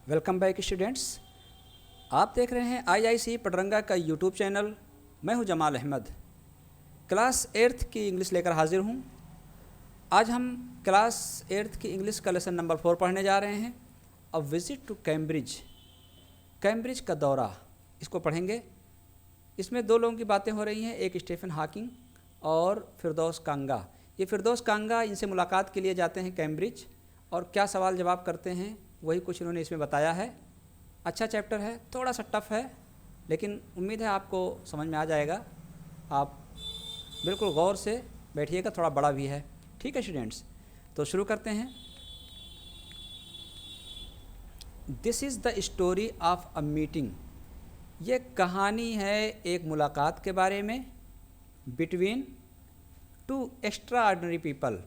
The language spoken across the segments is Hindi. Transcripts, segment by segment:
Welcome back students. आप देख रहे हैं IIC पटरंगा का यूट्यूब चैनल। मैं हूं जमाल अहमद। क्लास 8th की इंग्लिश लेकर हाजिर हूं। आज हम क्लास 8th की इंग्लिश का लेसन नंबर 4 पढ़ने जा रहे हैं। अ विज़िट टू कैम्ब्रिज, कैम्ब्रिज का दौरा, इसको पढ़ेंगे। इसमें दो लोगों की बातें हो रही हैं, एक स्टीफन हॉकिंग और फिरदौस कांगा। ये फिरदौस कांगा इनसे मुलाकात के लिए जाते हैं कैम्ब्रिज और क्या सवाल जवाब करते हैं वही कुछ इन्होंने इसमें बताया है। अच्छा चैप्टर है, थोड़ा सा टफ है, लेकिन उम्मीद है आपको समझ में आ जाएगा। आप बिल्कुल गौर से बैठिएगा, थोड़ा बड़ा भी है। ठीक है स्टूडेंट्स, तो शुरू करते हैं। This is the story of a meeting. ये कहानी है एक मुलाकात के बारे में, between two extra ordinary people,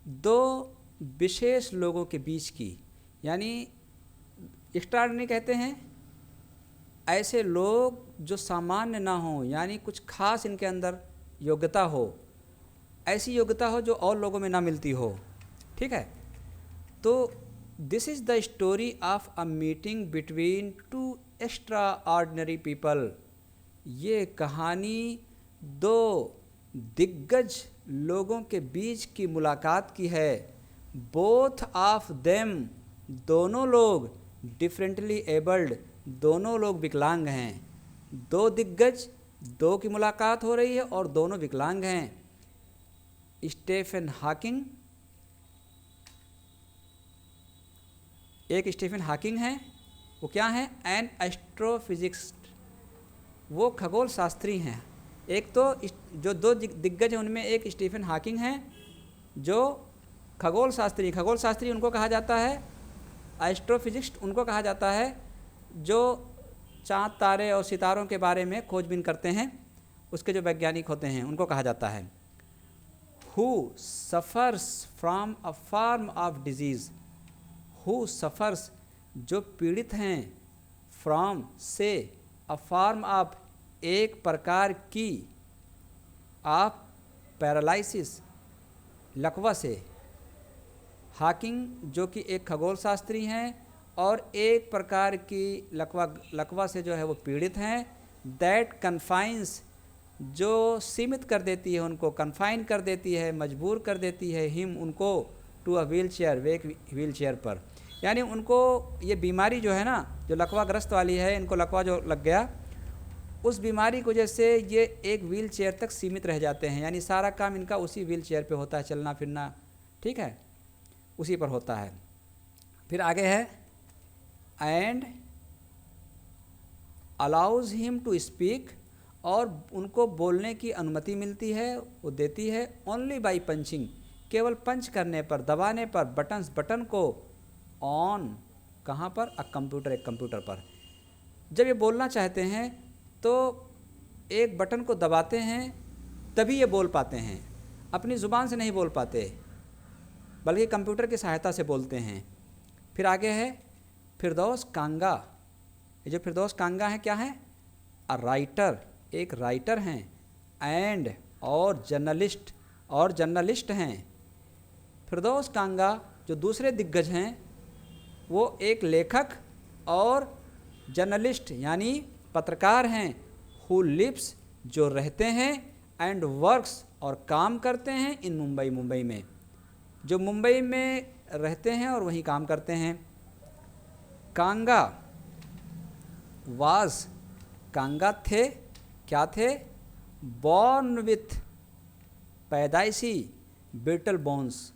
दो विशेष लोगों के बीच की। यानी एक्स्ट्रा ऑर्डिनरी कहते हैं ऐसे लोग जो सामान्य ना हों, यानी कुछ खास इनके अंदर योग्यता हो, ऐसी योग्यता हो जो और लोगों में ना मिलती हो। ठीक है, तो this is the story of a meeting between two extra ordinary people. ये कहानी दो दिग्गज लोगों के बीच की मुलाकात की है। बोथ ऑफ देम, दोनों लोग, डिफरेंटली एबल्ड, दोनों लोग विकलांग हैं। दो दिग्गज, दो की मुलाकात हो रही है और दोनों विकलांग हैं। स्टीफन हॉकिंग, एक स्टीफन हॉकिंग है, वो क्या है? एन एस्ट्रोफिजिक्स्ट, वो खगोल शास्त्री हैं। एक तो जो दो दिग्गज हैं उनमें एक स्टीफन हॉकिंग हैं जो खगोल शास्त्री उनको कहा जाता है। एस्ट्रोफिजिक्स्ट उनको कहा जाता है जो चाँद तारे और सितारों के बारे में खोजबीन करते हैं, उसके जो वैज्ञानिक होते हैं उनको कहा जाता है। Who suffers from a form of disease, who suffers, जो पीड़ित हैं, फ्रॉम, से, अ फॉर्म ऑफ, एक प्रकार की, ऑफ, पैरालिसिस, लकवा से। हॉकिंग जो कि एक खगोल शास्त्री हैं और एक प्रकार की लकवा से जो है वो पीड़ित हैं। दैट कन्फाइंस, जो सीमित कर देती है उनको, कन्फाइन कर देती है, मजबूर कर देती है, हिम, उनको, टू अ व्हील चेयर, वे एक व्हील चेयर पर। यानी उनको ये बीमारी जो है ना, जो लकवाग्रस्त वाली है, इनको लकवा जो लग गया, उस बीमारी की वजह से ये एक व्हील चेयर तक सीमित रह जाते हैं। यानी सारा काम इनका उसी व्हील चेयर पर होता है, चलना फिरना, ठीक है, उसी पर होता है। फिर आगे है, and allows him to speak, और उनको बोलने की अनुमति मिलती है, वो देती है। ओनली बाई पंचिंग, केवल पंच करने पर, दबाने पर, बटन को ऑन, कहाँ पर? कंप्यूटर, एक कंप्यूटर पर। जब ये बोलना चाहते हैं तो एक बटन को दबाते हैं, तभी ये बोल पाते हैं। अपनी ज़ुबान से नहीं बोल पाते, बल्कि कंप्यूटर की सहायता से बोलते हैं। फिर आगे है फिरदौस कांगा। ये जो फिरदौस कांगा है क्या है? अ राइटर, एक राइटर हैं। एंड, और जर्नलिस्ट, और जर्नलिस्ट हैं। फिरदौस कांगा जो दूसरे दिग्गज हैं वो एक लेखक और जर्नलिस्ट यानी पत्रकार हैं। हु लिव्स, जो रहते हैं, एंड वर्क्स, और काम करते हैं, इन मुंबई, मुंबई में, जो मुंबई में रहते हैं और वहीं काम करते हैं। कांगा वाज, कांगा थे, क्या थे? बॉर्न विथ, पैदाइशी, ब्रिटल बोन्स,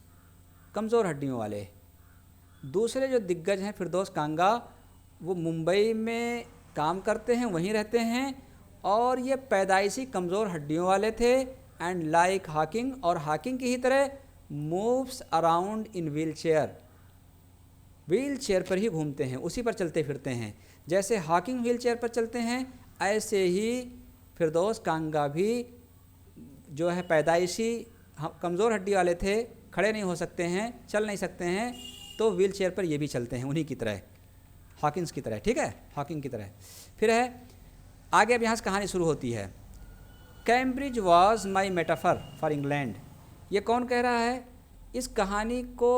कमज़ोर हड्डियों वाले। दूसरे जो दिग्गज हैं फिरदौस कांगा, वो मुंबई में काम करते हैं, वहीं रहते हैं, और ये पैदाइशी कमज़ोर हड्डियों वाले थे। एंड लाइक हॉकिंग, और हॉकिंग की ही तरह, moves around in wheel chair, wheel chair पर ही घूमते हैं, उसी पर चलते फिरते हैं। जैसे हॉकिंग व्हील चेयर पर चलते हैं, ऐसे ही फिरदौस कांगा भी जो है पैदाइशी कमज़ोर हड्डी वाले थे, खड़े नहीं हो सकते हैं, चल नहीं सकते हैं, तो व्हील चेयर पर ये भी चलते हैं, उन्हीं की तरह, हॉकिंग्स की तरह। ठीक है, हॉकिंग की तरह। फिर है आगे, अब यहाँ से कहानी शुरू होती है। Cambridge was my metaphor for England. ये कौन कह रहा है? इस कहानी को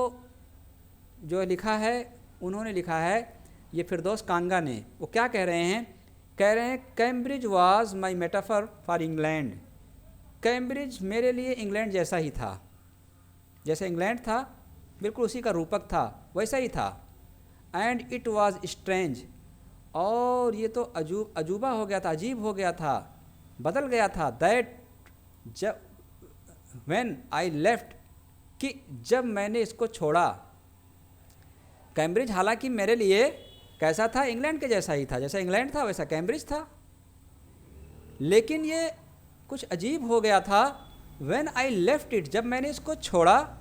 जो लिखा है, उन्होंने लिखा है ये फिरदौस कांगा ने, वो क्या कह रहे हैं? कह रहे हैं Cambridge was my metaphor for England. Cambridge मेरे लिए इंग्लैंड जैसा ही था, जैसे इंग्लैंड था बिल्कुल उसी का रूपक था, वैसा ही था। एंड इट वाज स्ट्रेंज, और ये तो अजूबा हो गया था, अजीब हो गया था, बदल गया था। दैट जब व्हेन आई लेफ्ट, कि जब मैंने इसको छोड़ा। कैम्ब्रिज हालांकि मेरे लिए कैसा था? इंग्लैंड के जैसा ही था, जैसा इंग्लैंड था वैसा कैम्ब्रिज था, लेकिन ये कुछ अजीब हो गया था। व्हेन आई लेफ्ट इट, जब मैंने इसको छोड़ा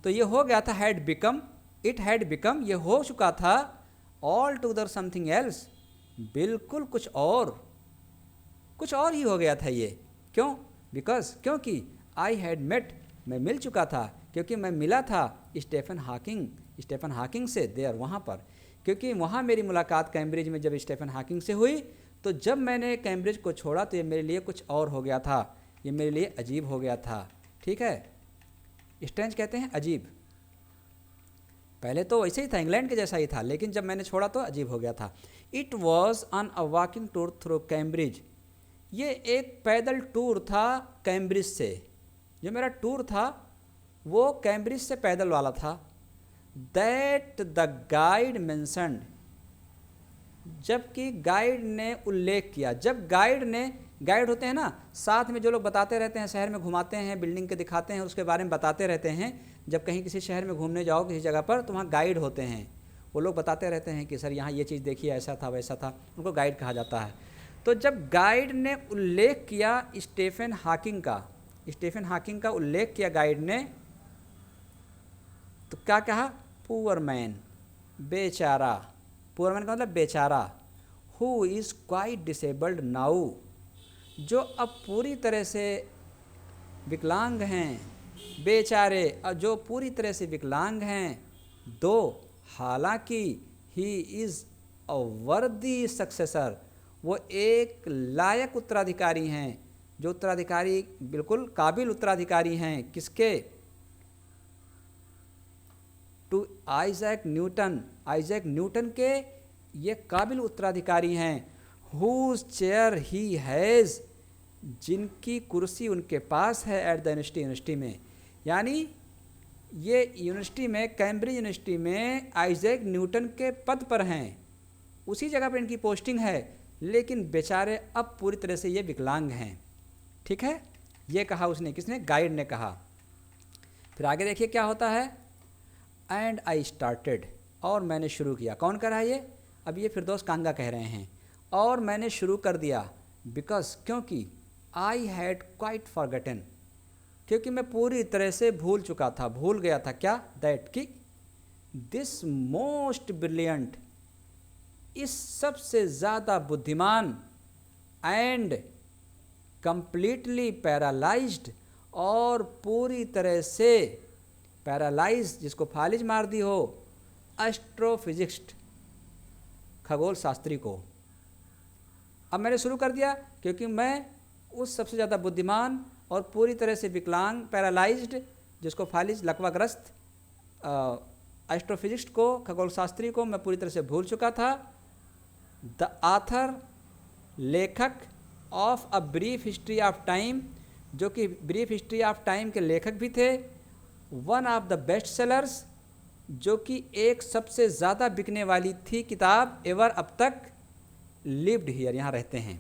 तो ये हो गया था had become, it had become, ये हो चुका था ऑल टूगेदर समथिंग एल्स, बिल्कुल कुछ और ही हो गया था ये। क्यों? बिकॉज, क्योंकि आई हैड मेट, मैं मिल चुका था, क्योंकि मैं मिला था स्टीफन हाकिंग से देयर, वहाँ पर, क्योंकि वहाँ मेरी मुलाकात कैम्ब्रिज में जब स्टीफन हाकिंग से हुई, तो जब मैंने कैम्ब्रिज को छोड़ा तो ये मेरे लिए कुछ और हो गया था, ये मेरे लिए अजीब हो गया था। ठीक है, स्ट्रेंज कहते हैं अजीब। पहले तो वैसे ही था, इंग्लैंड के जैसा ही था, लेकिन जब मैंने छोड़ा तो अजीब हो गया था। It was on a walking tour through Cambridge, ये एक पैदल टूर था कैम्ब्रिज से। जो मेरा टूर था वो कैम्ब्रिज से पैदल वाला था। दैट द गाइड मेंशन्ड, जबकि गाइड ने उल्लेख किया। जब गाइड होते हैं ना, साथ में जो लोग बताते रहते हैं, शहर में घुमाते हैं, बिल्डिंग के दिखाते हैं, उसके बारे में बताते रहते हैं। जब कहीं किसी शहर में घूमने जाओ किसी जगह पर, तो वहाँ गाइड होते हैं, वो लोग बताते रहते हैं कि सर यहाँ ये चीज़ देखिए, ऐसा था वैसा था, उनको गाइड कहा जाता है। तो जब गाइड ने उल्लेख किया स्टीफन हाकिंग का उल्लेख किया गाइड ने, तो क्या कहा? पुअर मैन, बेचारा। पुअर मैन का मतलब बेचारा। Who is quite disabled now, जो अब पूरी तरह से विकलांग हैं, बेचारे जो पूरी तरह से विकलांग हैं। दो, हालांकि ही इज़ अ वर्दी सक्सेसर, वो एक लायक उत्तराधिकारी हैं, जो उत्तराधिकारी बिल्कुल काबिल उत्तराधिकारी हैं। किसके? टू आइजैक न्यूटन के ये काबिल उत्तराधिकारी हैं। हुज चेयर ही हैज़, जिनकी कुर्सी उनके पास है एट द यूनिवर्सिटी में। यानी ये यूनिवर्सिटी में, कैम्ब्रिज यूनिवर्सिटी में आइजैक न्यूटन के पद पर हैं, उसी जगह पर इनकी पोस्टिंग है, लेकिन बेचारे अब पूरी तरह से ये विकलांग हैं। ठीक है, ये कहा उसने, किसने? गाइड ने कहा। फिर आगे देखिए क्या होता है। एंड आई स्टार्टेड, और मैंने शुरू किया। कौन कर रहा है ये? अब ये फिरदौस कांगा कह रहे हैं। और मैंने शुरू कर दिया, बिकॉज, क्योंकि आई हैड क्वाइट फॉरगेटन, क्योंकि मैं पूरी तरह से भूल चुका था, भूल गया था। क्या? दैट कि दिस मोस्ट ब्रिलियंट, इस सबसे ज़्यादा बुद्धिमान, एंड कंप्लीटली पैरालाइज्ड, और पूरी तरह से पैरालाइज, जिसको फालिज मार दी हो, एस्ट्रोफिजिस्ट, खगोल शास्त्री को। अब मैंने शुरू कर दिया, क्योंकि मैं उस सबसे ज़्यादा बुद्धिमान और पूरी तरह से विकलांग, पैरालाइज्ड, जिसको फालिज, लकवाग्रस्त एस्ट्रोफिजिस्ट को, खगोल शास्त्री को मैं पूरी तरह से भूल चुका था। द आथर, लेखक, of a brief history of time, जो कि ब्रीफ हिस्ट्री ऑफ टाइम के लेखक भी थे। One of the best sellers, जो कि एक सबसे ज़्यादा बिकने वाली थी किताब एवर, अब तक, लिव्ड हियर, यहाँ रहते हैं।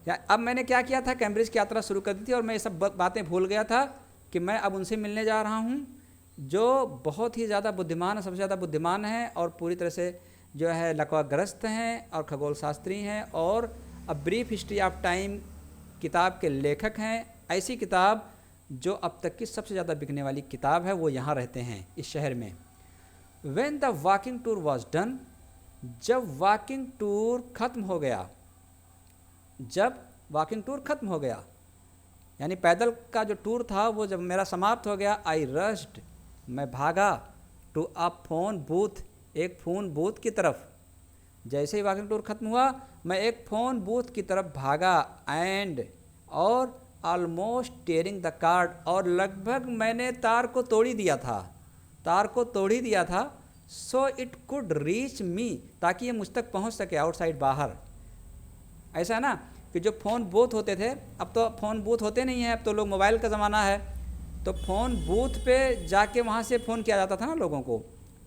या अब मैंने क्या किया था? कैम्ब्रिज की यात्रा शुरू कर दी थी, और मैं ये सब बातें भूल गया था कि मैं अब उनसे मिलने जा रहा हूँ जो बहुत ही ज़्यादा बुद्धिमान, सबसे ज़्यादा बुद्धिमान हैं, और पूरी तरह से जो है लकवाग्रस्त हैं, और खगोल शास्त्री हैं, और a brief history of time किताब के लेखक हैं। ऐसी किताब जो अब तक की सबसे ज़्यादा बिकने वाली किताब है, वो यहाँ रहते हैं, इस शहर में। When the walking tour was done, जब वॉकिंग टूर खत्म हो गया, यानी पैदल का जो टूर था वो जब मेरा समाप्त हो गया, आई रश्ड, मैं भागा, टू अ फोन बूथ, एक फ़ोन बूथ की तरफ। जैसे ही वॉकिंग टूर खत्म हुआ, मैं एक फ़ोन बूथ की तरफ भागा, एंड, और ऑलमोस्ट टेयरिंग द कार्ड, और लगभग मैंने तार को तोड़ ही दिया था। So it could reach me, ताकि ये मुझ तक पहुंच सके आउटसाइड, बाहर। ऐसा है ना कि जो फ़ोन बूथ होते थे, अब तो फ़ोन बूथ होते नहीं हैं, अब तो लोग मोबाइल का ज़माना है। तो फ़ोन बूथ पे जाके वहाँ से फ़ोन किया जाता था ना लोगों को,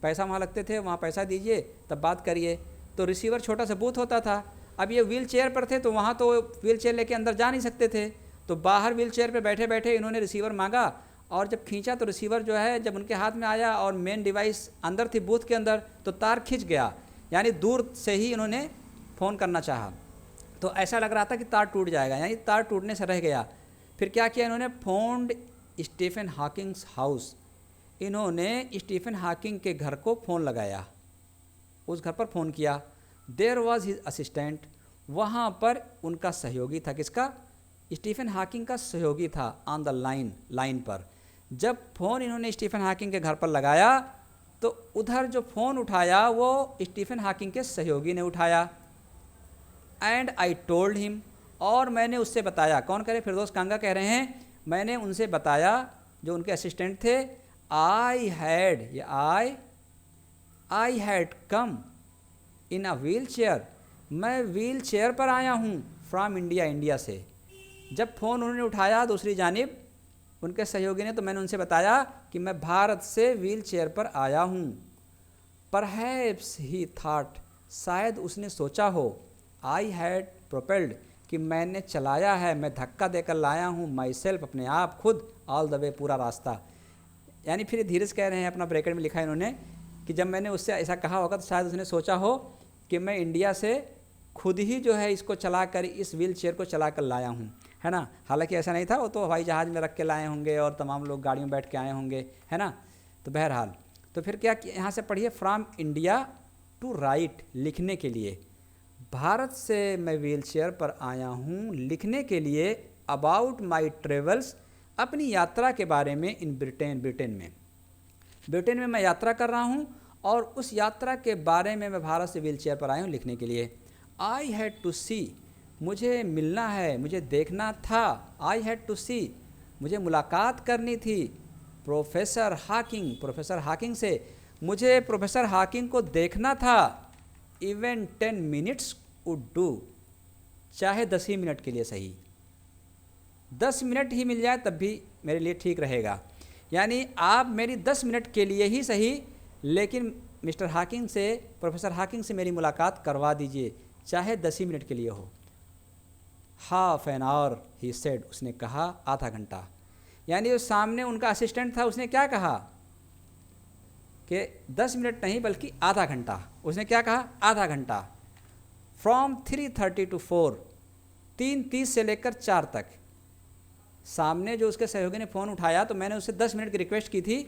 पैसा वहाँ लगते थे, वहाँ पैसा दीजिए तब बात करिए। तो रिसीवर छोटा सा बूथ होता था। अब ये व्हील चेयर पर थे तो वहाँ तो व्हील चेयर लेके अंदर जा नहीं सकते थे, तो बाहर व्हील चेयर पर बैठे बैठे इन्होंने रिसीवर मांगा, और जब खींचा तो रिसीवर जो है जब उनके हाथ में आया और मेन डिवाइस अंदर थी बूथ के अंदर, तो तार खिंच गया, यानी दूर से ही इन्होंने फ़ोन करना चाहा। तो ऐसा लग रहा था कि तार टूट जाएगा, यानी तार टूटने से रह गया। फिर क्या किया इन्होंने, फोन्ड स्टीफन हॉकिंग्स हाउस, इन्होंने स्टीफन हॉकिंग के घर को फ़ोन लगाया, उस घर पर फ़ोन किया। देयर वॉज हिज असिस्टेंट, वहाँ पर उनका सहयोगी था, किसका, स्टीफन हॉकिंग का सहयोगी था, ऑन द लाइन पर। जब फ़ोन इन्होंने स्टीफन हॉकिंग के घर पर लगाया तो उधर जो फ़ोन उठाया वो स्टीफन हॉकिंग के सहयोगी ने उठाया। एंड आई टोल्ड हिम, और मैंने उससे बताया, कौन कह रहे, फिरदौस कांगा कह रहे हैं, मैंने उनसे बताया जो उनके असिस्टेंट थे, I had come in a wheel chair, मैं व्हील चेयर पर आया हूँ, फ्रॉम इंडिया, इंडिया से। जब फ़ोन उन्होंने उठाया दूसरी जानिब उनके सहयोगी ने, तो मैंने उनसे बताया कि मैं भारत से व्हील चेयर पर आया हूँ। परहैप्स ही थॉट, शायद उसने सोचा हो, आई हैड प्रोपेल्ड, कि मैंने चलाया है, मैं धक्का देकर लाया हूँ, माई सेल्फ, अपने आप, खुद, ऑल द वे, पूरा रास्ता। यानी फिर धीरज कह रहे हैं, अपना ब्रैकेट में लिखा है इन्होंने, कि जब मैंने उससे ऐसा कहा होगा तो शायद उसने सोचा हो कि मैं इंडिया से खुद ही जो है इसको चला कर, इस व्हील चेयर को चला कर लाया हूँ, है ना। हालांकि ऐसा नहीं था, वो तो हवाई जहाज़ में रख के लाए होंगे और तमाम लोग गाड़ियों में बैठ के आए होंगे, है ना। तो बहरहाल, तो फिर क्या, यहाँ से पढ़िए, फ्रॉम इंडिया टू राइट, लिखने के लिए, भारत से मैं व्हील चेयर पर आया हूँ लिखने के लिए, अबाउट माई ट्रेवल्स, अपनी यात्रा के बारे में, इन ब्रिटेन में मैं यात्रा कर रहा हूँ और उस यात्रा के बारे में मैं भारत से व्हील चेयर पर आया हूँ लिखने के लिए। आई हैड टू सी, मुझे मिलना है, मुझे देखना था, आई हैड टू सी, मुझे मुलाकात करनी थी, प्रोफेसर हॉकिंग से, मुझे प्रोफेसर हॉकिंग को देखना था। इवन 10 मिनट्स वुड डू, चाहे 10 ही मिनट के लिए सही, 10 मिनट ही मिल जाए तब भी मेरे लिए ठीक रहेगा। यानी आप मेरी 10 मिनट के लिए ही सही, लेकिन मिस्टर हॉकिंग से, प्रोफेसर हॉकिंग से मेरी मुलाकात करवा दीजिए, चाहे 10 ही मिनट के लिए हो। Half an hour he said, उसने कहा आधा घंटा। यानी जो सामने उनका असिस्टेंट था उसने क्या कहा कि 10 मिनट नहीं बल्कि आधा घंटा, उसने क्या कहा, आधा घंटा। फ्रॉम 3:30 to 4, 3:30 से लेकर 4 तक। सामने जो उसके सहयोगी ने फ़ोन उठाया तो मैंने उससे 10 मिनट की रिक्वेस्ट की थी,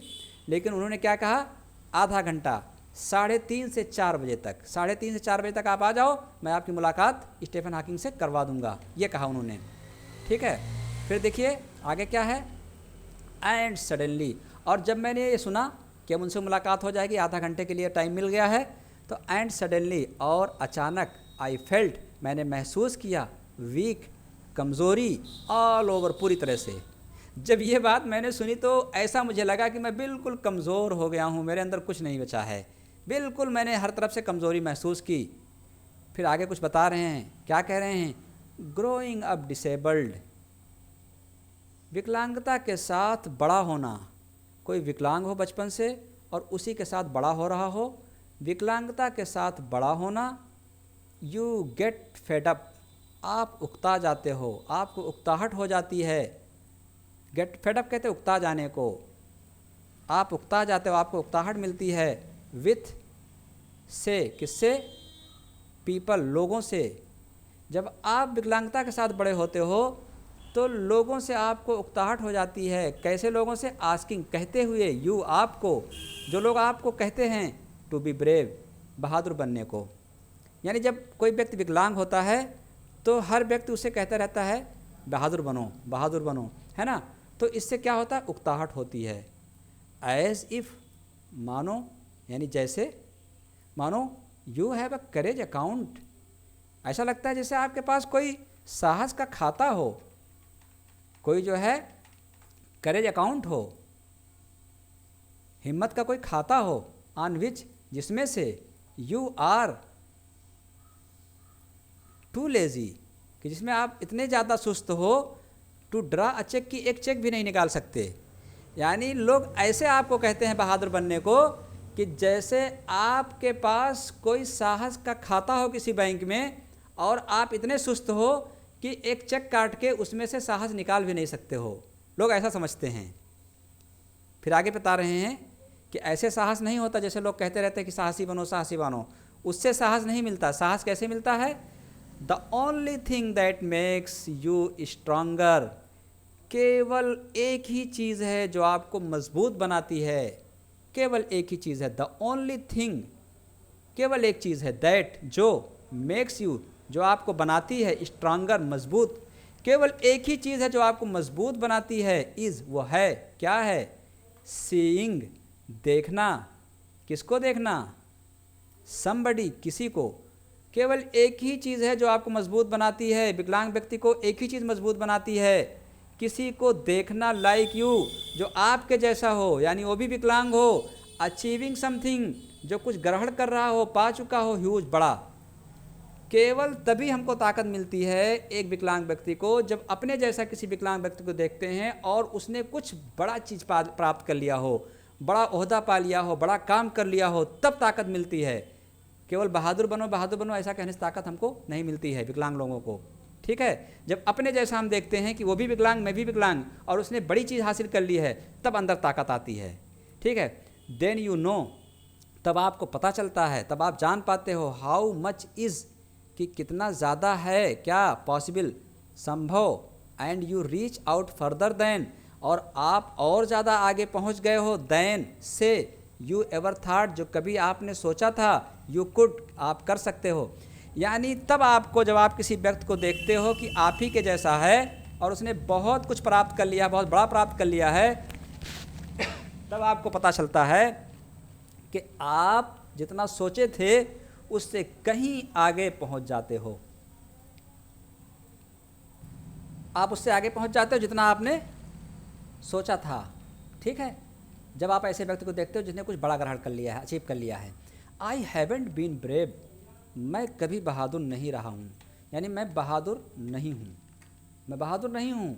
लेकिन उन्होंने क्या कहा, आधा घंटा, 3:30 से 4 बजे तक, 3:30 से 4 बजे तक आप आ जाओ, मैं आपकी मुलाकात स्टीफन हॉकिंग से करवा दूंगा, ये कहा उन्होंने। ठीक है, फिर देखिए आगे क्या है, एंड सडनली, और जब मैंने ये सुना कि अब उनसे मुलाकात हो जाएगी, आधा घंटे के लिए टाइम मिल गया है, तो एंड सडनली, और अचानक, आई फेल्ट, मैंने महसूस किया, वीक, कमज़ोरी, ऑल ओवर, पूरी तरह से। जब ये बात मैंने सुनी तो ऐसा मुझे लगा कि मैं बिल्कुल कमज़ोर हो गया हूँ, मेरे अंदर कुछ नहीं बचा है, बिल्कुल मैंने हर तरफ से कमज़ोरी महसूस की। फिर आगे कुछ बता रहे हैं, क्या कह रहे हैं, ग्रोइंग अप डिसेबल्ड, विकलांगता के साथ बड़ा होना, कोई विकलांग हो बचपन से और उसी के साथ बड़ा हो रहा हो, विकलांगता के साथ बड़ा होना। यू गेट फेड अप, आप उकता जाते हो, आपको उकताहट हो जाती है। गेट फेड अप कहते हैं उकता जाने को, आप उकता जाते हो, आपको उकताहट मिलती है। विथ से, किससे, पीपल, लोगों से। जब आप विकलांगता के साथ बड़े होते हो तो लोगों से आपको उकताहट हो जाती है। कैसे लोगों से, आस्किंग, कहते हुए, यू, आपको, जो लोग आपको कहते हैं, टू बी ब्रेव, बहादुर बनने को। यानी जब कोई व्यक्ति विकलांग होता है तो हर व्यक्ति उसे कहता रहता है बहादुर बनो, बहादुर बनो, है ना। तो इससे क्या होता है, उकताहट होती है। एज इफ़, मानो, यानी जैसे, मानो, you have a courage account, ऐसा लगता है जैसे आपके पास कोई साहस का खाता हो, कोई जो है करेज अकाउंट हो, हिम्मत का कोई खाता हो, ऑन विच जिसमें से यू आर टू लेजी, कि जिसमें आप इतने ज़्यादा सुस्त हो टू ड्रा अ चेक, की एक चेक भी नहीं निकाल सकते। यानी लोग ऐसे आपको कहते हैं बहादुर बनने को कि जैसे आपके पास कोई साहस का खाता हो किसी बैंक में और आप इतने सुस्त हो कि एक चेक काट के उसमें से साहस निकाल भी नहीं सकते हो। लोग ऐसा समझते हैं। फिर आगे बता रहे हैं कि ऐसे साहस नहीं होता जैसे लोग कहते रहते हैं कि साहसी बनो साहसी बनो, उससे साहस नहीं मिलता। साहस कैसे मिलता है? The only thing that makes you stronger, केवल एक ही चीज़ है जो आपको मजबूत बनाती है, केवल एक ही चीज़ है। द ओनली थिंग, केवल एक चीज़ है, दैट जो, मेक्स यू जो आपको बनाती है, स्ट्रांगर मजबूत, केवल एक ही चीज़ है जो आपको मजबूत बनाती है, इज़ वो है, क्या है? सीइंग, देखना। किसको देखना? समबडी, किसी को। केवल एक ही चीज़ है जो आपको मजबूत बनाती है, विकलांग व्यक्ति को एक ही चीज़ मजबूत बनाती है, किसी को देखना, लाइक यू जो आपके जैसा हो, यानी वो भी विकलांग हो, अचीविंग समथिंग जो कुछ ग्रहण कर रहा हो, पा चुका हो, ह्यूज, बड़ा। केवल तभी हमको ताकत मिलती है एक विकलांग व्यक्ति को जब अपने जैसा किसी विकलांग व्यक्ति को देखते हैं और उसने कुछ बड़ा चीज़ प्राप्त कर लिया हो, बड़ा ओहदा पा लिया हो, बड़ा काम कर लिया हो, तब ताकत मिलती है। केवल बहादुर बनो ऐसा कहने से ताकत हमको नहीं मिलती है विकलांग लोगों को। ठीक है, जब अपने जैसा हम देखते हैं कि वो भी विकलांग, मैं भी विकलांग, और उसने बड़ी चीज़ हासिल कर ली है, तब अंदर ताकत आती है। ठीक है, देन यू नो, तब आपको पता चलता है, तब आप जान पाते हो, हाउ मच इज़, कि कितना ज़्यादा है, क्या? पॉसिबल, संभव, and you reach out further then, और आप और ज़्यादा आगे पहुंच गए हो, देन से, यू एवर थाट जो कभी आपने सोचा था, यू कुड आप कर सकते हो। यानी तब आपको, जब आप किसी व्यक्ति को देखते हो कि आप ही के जैसा है और उसने बहुत कुछ प्राप्त कर लिया, बहुत बड़ा प्राप्त कर लिया है, तब आपको पता चलता है कि आप जितना सोचे थे उससे कहीं आगे पहुंच जाते हो। आप उससे आगे पहुंच जाते हो जितना आपने सोचा था। ठीक है, जब आप ऐसे व्यक्ति को देखते हो जिसने कुछ बड़ा ग्रहण कर लिया है, अचीव कर लिया है। आई हैवेंट बीन ब्रेव, मैं कभी बहादुर नहीं रहा हूँ, यानी मैं बहादुर नहीं हूँ, मैं बहादुर नहीं हूँ।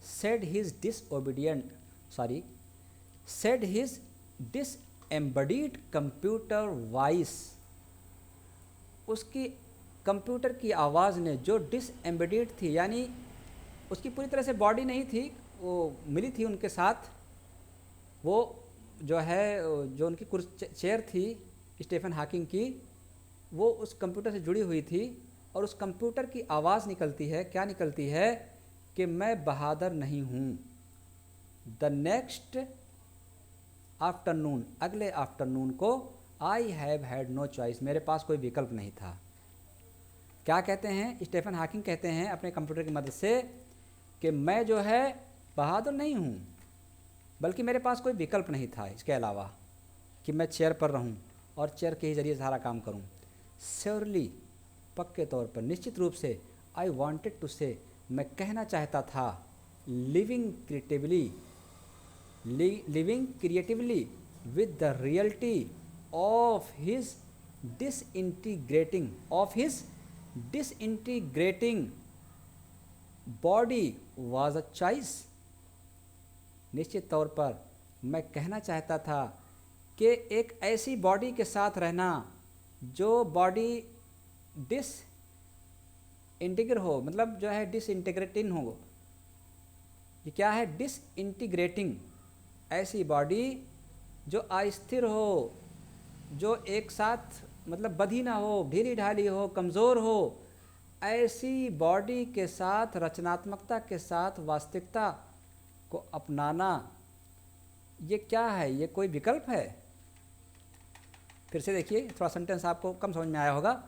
सेड हिज डिसएम्बडीड कंप्यूटर वॉइस, उसकी कंप्यूटर की आवाज़ ने, जो डिसएम्बडीड थी, यानी उसकी पूरी तरह से बॉडी नहीं थी, वो मिली थी उनके साथ, वो जो है, जो उनकी चेयर थी स्टीफन हॉकिंग की, वो उस कंप्यूटर से जुड़ी हुई थी, और उस कंप्यूटर की आवाज़ निकलती है, क्या निकलती है? कि मैं बहादुर नहीं हूँ। द नेक्स्ट आफ्टरनून, अगले आफ्टरनून को, I have had no choice, मेरे पास कोई विकल्प नहीं था। क्या कहते हैं स्टीफन हॉकिंग? कहते हैं अपने कंप्यूटर की मदद से कि मैं जो है बहादुर नहीं हूँ, बल्कि मेरे पास कोई विकल्प नहीं था इसके अलावा कि मैं चेयर पर रहूँ और चेयर के ही ज़रिए सारा काम करूँ। श्योरली, पक्के तौर पर, निश्चित रूप से, आई वॉन्टेड टू से, मैं कहना चाहता था, living creatively with the reality of his disintegrating body was a choice. निश्चित तौर पर मैं कहना चाहता था कि एक ऐसी बॉडी के साथ रहना जो बॉडी डिसइंटीग्रेट हो, मतलब जो है डिसइंटीग्रेटिंग हो। ये क्या है? डिसइंटीग्रेटिंग, ऐसी बॉडी जो अस्थिर हो, जो एक साथ मतलब बधी ना हो, ढीली ढाली हो, कमज़ोर हो, ऐसी बॉडी के साथ रचनात्मकता के साथ वास्तविकता को अपनाना, ये क्या है? ये कोई विकल्प है? फिर से देखिए, थोड़ा सेंटेंस आपको कम समझ में आया होगा।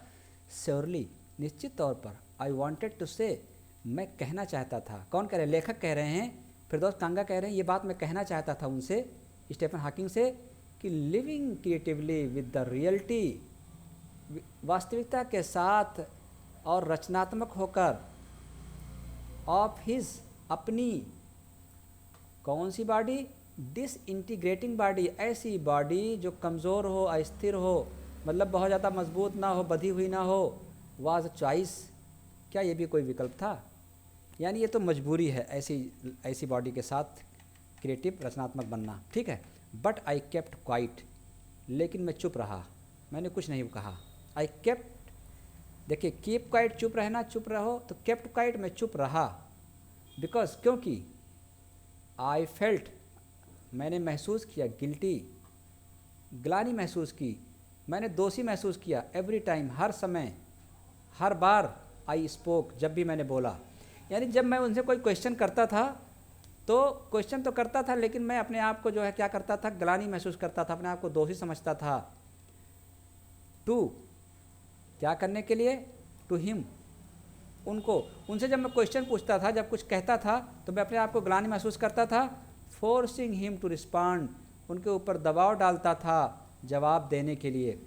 श्योरली, निश्चित तौर पर, आई वॉन्टेड टू से, मैं कहना चाहता था। कौन कह रहे हैं? लेखक कह रहे हैं, फिरदौस कांगा कह रहे हैं, ये बात मैं कहना चाहता था उनसे, स्टीफन हॉकिंग से, कि living creatively with the reality, वास्तविकता के साथ और रचनात्मक होकर, ऑफ हिज, अपनी, कौन सी बॉडी? डिसइंटीग्रेटिंग बॉडी, ऐसी बॉडी जो कमज़ोर हो, अस्थिर हो, मतलब बहुत ज़्यादा मजबूत ना हो, बधी हुई ना हो, वाज चॉइस। क्या ये भी कोई विकल्प था? यानी ये तो मजबूरी है ऐसी बॉडी के साथ क्रिएटिव रचनात्मक बनना, ठीक है। बट आई केप्ट क्वाइट, लेकिन मैं चुप रहा, मैंने कुछ नहीं कहा। आई केप्ट, देखिए कीप क्वाइट चुप रहना, चुप रहो, तो केप्ट क्वाइट मैं चुप रहा, बिकॉज क्योंकि आई फेल्ट, मैंने महसूस किया, गिल्टी, ग्लानि महसूस की, मैंने दोषी महसूस किया, एवरी टाइम, हर समय, हर बार, आई स्पोक, जब भी मैंने बोला। यानी जब मैं उनसे कोई क्वेश्चन करता था तो क्वेश्चन तो करता था, लेकिन मैं अपने आप को जो है क्या करता था, ग्लानि महसूस करता था, अपने आप को दोषी समझता था। टू, क्या करने के लिए? टू हिम, उनसे जब मैं क्वेश्चन पूछता था, जब कुछ कहता था, तो मैं अपने आप को ग्लानि महसूस करता था। फोर्सिंग हिम टू रिस्पॉन्ड, उनके ऊपर दबाव डालता था जवाब देने के लिए।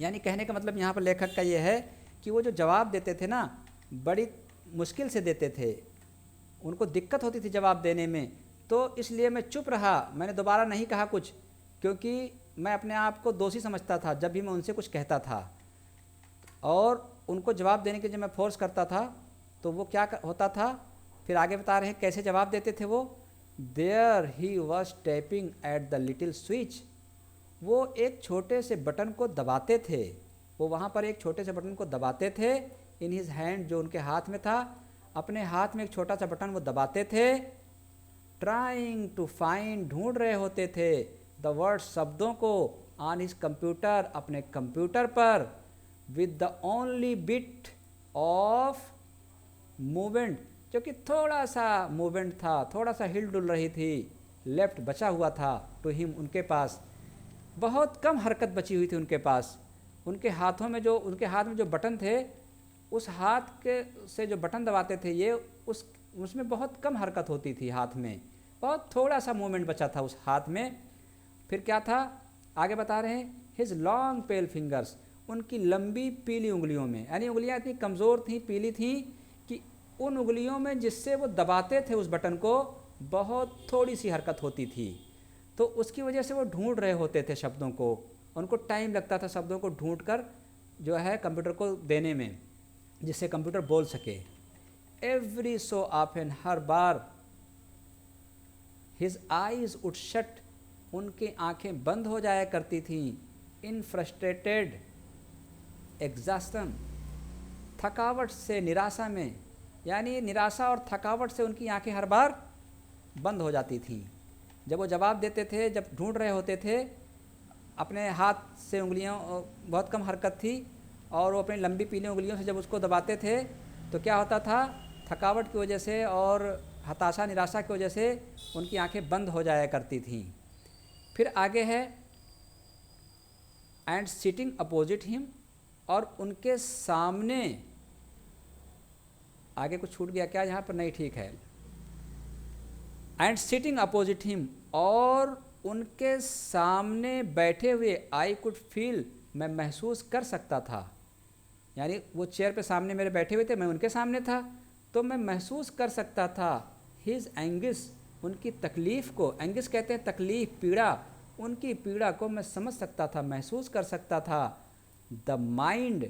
यानी कहने का मतलब यहाँ पर लेखक का ये है कि वो जो जवाब देते थे ना, बड़ी मुश्किल से देते थे, उनको दिक्कत होती थी जवाब देने में, तो इसलिए मैं चुप रहा, मैंने दोबारा नहीं कहा कुछ, क्योंकि मैं अपने आप को दोषी समझता था जब भी मैं उनसे कुछ कहता था। और उनको जवाब देने के जब मैं फोर्स करता था तो वो क्या होता था, फिर आगे बता रहे हैं कैसे जवाब देते थे वो। There he was tapping at the little switch, वो एक छोटे से बटन को दबाते थे, वो वहाँ पर एक छोटे से बटन को दबाते थे, इन हिज हैंड, जो उनके हाथ में था, अपने हाथ में एक छोटा सा बटन वो दबाते थे। ट्राइंग टू फाइंड, ढूंढ रहे होते थे, द वर्ड, शब्दों को, ऑन हिज कंप्यूटर, अपने कंप्यूटर पर, with the only bit of movement, जो कि थोड़ा सा मूवमेंट था, थोड़ा सा हिल डुल रही थी, लेफ्ट, बचा हुआ था, टू हिम, उनके पास बहुत कम हरकत बची हुई थी उनके पास। उनके हाथ में जो बटन थे, उस हाथ के से जो बटन दबाते थे ये, उसमें बहुत कम हरकत होती थी, हाथ में बहुत थोड़ा सा मूवमेंट बचा था उस हाथ में। फिर क्या था, आगे बता रहे हैं, हिज लॉन्ग पेल फिंगर्स, उनकी लंबी पीली उंगलियों में, यानी उंगलियां इतनी कमज़ोर थीं, पीली थीं, कि उन उंगलियों में जिससे वो दबाते थे उस बटन को, बहुत थोड़ी सी हरकत होती थी, तो उसकी वजह से वो ढूंढ रहे होते थे शब्दों को, उनको टाइम लगता था शब्दों को ढूंढकर जो है कंप्यूटर को देने में, जिससे कंप्यूटर बोल सके। Every so often, her bar, his eyes would shut, उनकी आंखें बंद हो जाया करती थीं, इन फ्रस्ट्रेटेड एग्जॉस्टन, थकावट से, निराशा में, यानी निराशा और थकावट से उनकी आंखें हर बार बंद हो जाती थीं जब वो जवाब देते थे, जब ढूंढ रहे होते थे। अपने हाथ से उंगलियां बहुत कम हरकत थी, और वो अपनी लंबी पीली उंगलियों से जब उसको दबाते थे तो क्या होता था, थकावट की वजह से और हताशा, निराशा की वजह से उनकी आंखें बंद हो जाया करती थीं। फिर आगे है, एंड सिटिंग अपोजिट हिम, और उनके सामने, आगे कुछ छूट गया क्या यहाँ पर, नहीं ठीक है, एंड सिटिंग अपोजिट हिम, और उनके सामने बैठे हुए, आई कुड फील, मैं महसूस कर सकता था, यानी वो चेयर पे सामने मेरे बैठे हुए थे, मैं उनके सामने था, तो मैं महसूस कर सकता था, हिज एंगिस, उनकी तकलीफ़ को, एंगिस कहते हैं तकलीफ़, पीड़ा, उनकी पीड़ा को मैं समझ सकता था, महसूस कर सकता था। द माइंड,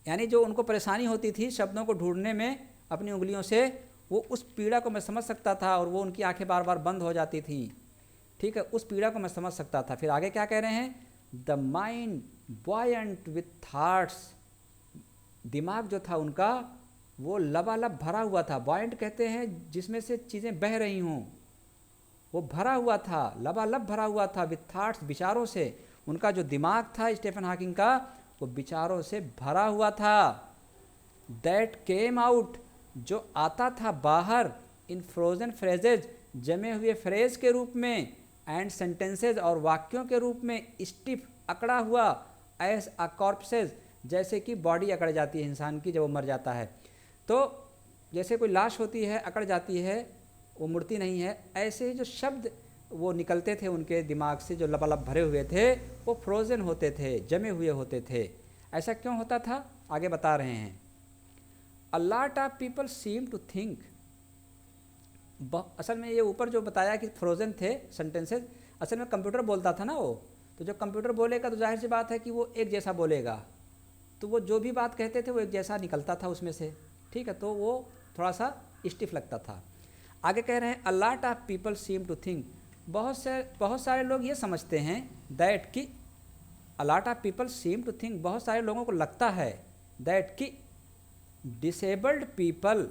यानी जो उनको परेशानी होती थी शब्दों को ढूंढने में अपनी उंगलियों से, वो उस पीड़ा को मैं समझ सकता था, और वो उनकी आंखें बार बार बंद हो जाती थी, ठीक है, उस पीड़ा को मैं समझ सकता था। फिर आगे क्या कह रहे हैं, the mind buoyant with thoughts, दिमाग जो था उनका वो लबालब भरा हुआ था, बॉयंट कहते हैं जिसमें से चीज़ें बह रही हों, वो भरा हुआ था, लबालब भरा हुआ था, विथ थाट्स, विचारों से, उनका जो दिमाग था स्टीफन हॉकिंग का, वो विचारों से भरा हुआ था। दैट केम आउट, जो आता था बाहर, इन फ्रोजन फ्रेजेज, जमे हुए फ्रेज के रूप में, एंड सेंटेंसेज, और वाक्यों के रूप में, स्टिफ, अकड़ा हुआ, एज अ कॉर्पसेज, जैसे कि बॉडी अकड़ जाती है इंसान की जब वो मर जाता है, तो जैसे कोई लाश होती है, अकड़ जाती है, वो मुड़ती नहीं है, ऐसे ही जो शब्द वो निकलते थे उनके दिमाग से, जो लबालब भरे हुए थे, वो फ्रोजन होते थे, जमे हुए होते थे। ऐसा क्यों होता था, आगे बता रहे हैं। A lot of people seem to think, असल में ये ऊपर जो बताया कि फ्रोजन थे सेंटेंसेस, असल में कंप्यूटर बोलता था ना वो, तो जब कंप्यूटर बोलेगा तो जाहिर सी बात है कि वो एक जैसा बोलेगा, तो वो जो भी बात कहते थे वो एक जैसा निकलता था उसमें से, ठीक है, तो वो थोड़ा सा स्टिफ लगता था। आगे कह रहे हैं a lot of people seem to think, बहुत सारे लोग ये समझते हैं दैट कि a lot of people seem to think, बहुत सारे लोगों को लगता है दैट कि डिसेबल्ड पीपल,